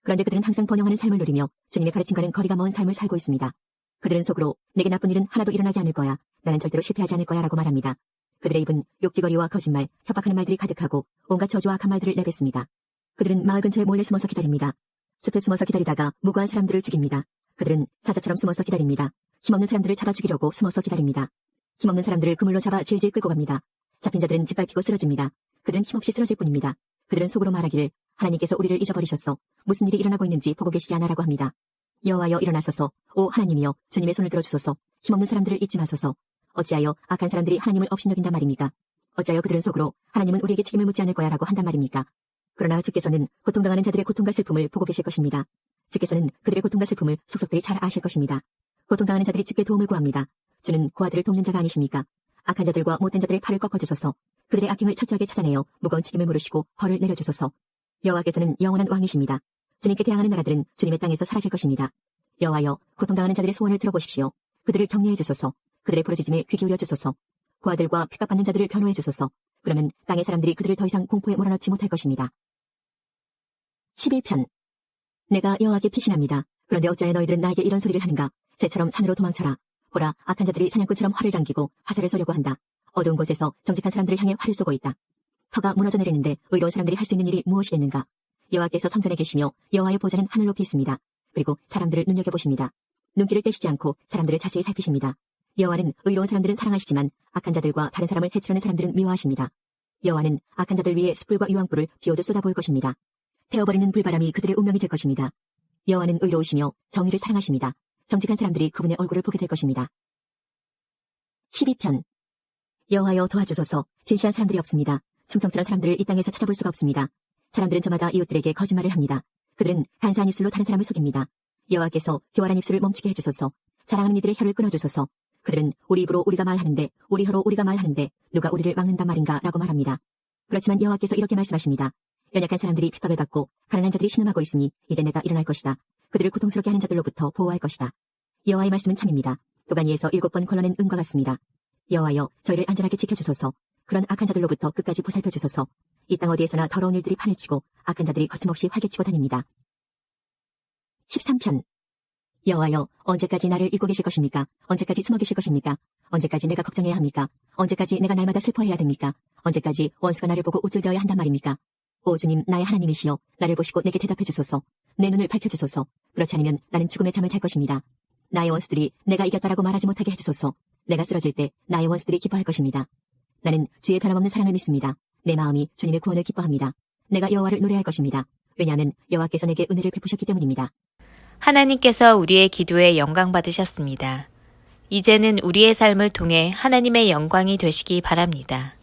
그런데 그들은 항상 번영하는 삶을 누리며 주님의 가르침과는 거리가 먼 삶을 살고 있습니다. 그들은 속으로 내게 나쁜 일은 하나도 일어나지 않을 거야. 나는 절대로 실패하지 않을 거야 라고 말합니다. 그들의 입은 욕지거리와 거짓말, 협박하는 말들이 가득하고 온갖 저주와 악한 말들을 내뱉습니다. 그들은 마을 근처에 몰래 숨어서 기다립니다. 숲에 숨어서 기다리다가 무고한 사람들을 죽입니다. 그들은 사자처럼 숨어서 기다립니다. 힘없는 사람들을 잡아 죽이려고 숨어서 기다립니다. 힘없는 사람들을 그물로 잡아 질질 끌고 갑니다. 잡힌 자들은 짓밟히고 쓰러집니다. 그들은 힘없이 쓰러질 뿐입니다. 그들은 속으로 말하기를 하나님께서 우리를 잊어버리셨어. 무슨 일이 일어나고 있는지 보고 계시지 않아라고 합니다. 여호와여 일어나소서. 오 하나님이여 주님의 손을 들어주소서. 힘없는 사람들을 잊지 마소서. 어찌하여 악한 사람들이 하나님을 업신여긴단 말입니까? 어찌하여 그들은 속으로 하나님은 우리에게 책임을 묻지 않을 거야 라고 한단 말입니까? 그러나 주께서는 고통당하는 자들의 고통과 슬픔을 보고 계실 것입니다. 주께서는 그들의 고통과 슬픔을 속속들이 잘 아실 것입니다. 고통당하는 자들이 주께 도움을 구합니다. 주는 고아들을 돕는 자가 아니십니까? 악한 자들과 못된 자들의 팔을 꺾어주소서. 그들의 악행을 철저하게 찾아내어 무거운 책임을 물으시고 벌을 내려주소서. 여호와께서는 영원한 왕이십니다. 주님께 대항하는 나라들은 주님의 땅에서 사라질 것입니다. 여호와여 고통당하는 자들의 소원을 들어보십시오. 그들을 격려해 주소서. 그들의 부르짖음에 귀 기울여 주소서. 고아들과 핍박받는 자들을 변호해 주소서. 그러면 땅의 사람들이 그들을 더 이상 공포에 몰아넣지 못할 것입니다. 11편. 내가 여호와께 피신합니다. 그런데 어찌하여 너희들은 나에게 이런 소리를 하는가? 새처럼 산으로 도망쳐라. 보라, 악한 자들이 사냥꾼처럼 활을 당기고 화살을 쏘려고 한다. 어두운 곳에서 정직한 사람들을 향해 활을 쏘고 있다. 터가 무너져 내리는데 의로운 사람들이 할 수 있는 일이 무엇이겠는가? 여호와께서 성전에 계시며 여호와의 보좌는 하늘 높이 있습니다. 그리고 사람들을 눈여겨보십니다. 눈길을 떼시지 않고 사람들을 자세히 살피십니다. 여호와는 의로운 사람들은 사랑하시지만 악한 자들과 다른 사람을 해치려는 사람들은 미워하십니다. 여호와는 악한 자들 위에 숯불과 유황불을 비오듯 쏟아부을 것입니다. 태워버리는 불바람이 그들의 운명이 될 것입니다. 여호와는 의로우시며 정의를 사랑하십니다. 정직한 사람들이 그분의 얼굴을 보게 될 것입니다. 12편. 여호와여 도와주소서. 진실한 사람들이 없습니다. 충성스러운 사람들을 이 땅에서 찾아볼 수가 없습니다. 사람들은 저마다 이웃들에게 거짓말을 합니다. 그들은 간사한 입술로 다른 사람을 속입니다. 여호와께서 교활한 입술을 멈추게 해주소서. 자랑하는 이들의 혀를 끊어주소서. 그들은 우리 입으로 우리가 말하는데 우리 혀로 우리가 말하는데 누가 우리를 막는단 말인가 라고 말합니다. 그렇지만 여호와께서 이렇게 말씀하십니다. 연약한 사람들이 핍박을 받고 가난한 자들이 신음하고 있으니 이제 내가 일어날 것이다. 그들을 고통스럽게 하는 자들로부터 보호할 것이다. 여호와의 말씀은 참입니다. 도가니에서 7번 걸러낸 은과 같습니다. 여호와여 저희를 안전하게 지켜주소서. 그런 악한 자들로부터 끝까지 보살펴 주소서. 이 땅 어디에서나 더러운 일들이 판을 치고 악한 자들이 거침없이 활개치고 다닙니다. 13편. 여호와여 언제까지 나를 잊고 계실 것입니까? 언제까지 숨어 계실 것입니까? 언제까지 내가 걱정해야 합니까? 언제까지 내가 날마다 슬퍼해야 됩니까? 언제까지 원수가 나를 보고 우쭐대어야 한단 말입니까? 오 주님 나의 하나님이시여 나를 보시고 내게 대답해 주소서. 내 눈을 밝혀주소서. 그렇지 않으면 나는 죽음의 잠을 잘 것입니다. 나의 원수들이 내가 이겼다라고 말하지 못하게 해주소서. 내가 쓰러질 때 나의 원수들이 기뻐할 것입니다. 나는 주의 변함없는 사랑을 믿습니다. 내 마음이 주님의 구원을 기뻐합니다. 내가 여호와를 노래할 것입니다. 왜냐하면 여호와께서 내게 은혜를 베푸셨기 때문입니다. 하나님께서 우리의 기도에 영광 받으셨습니다. 이제는 우리의 삶을 통해 하나님의 영광이 되시기 바랍니다.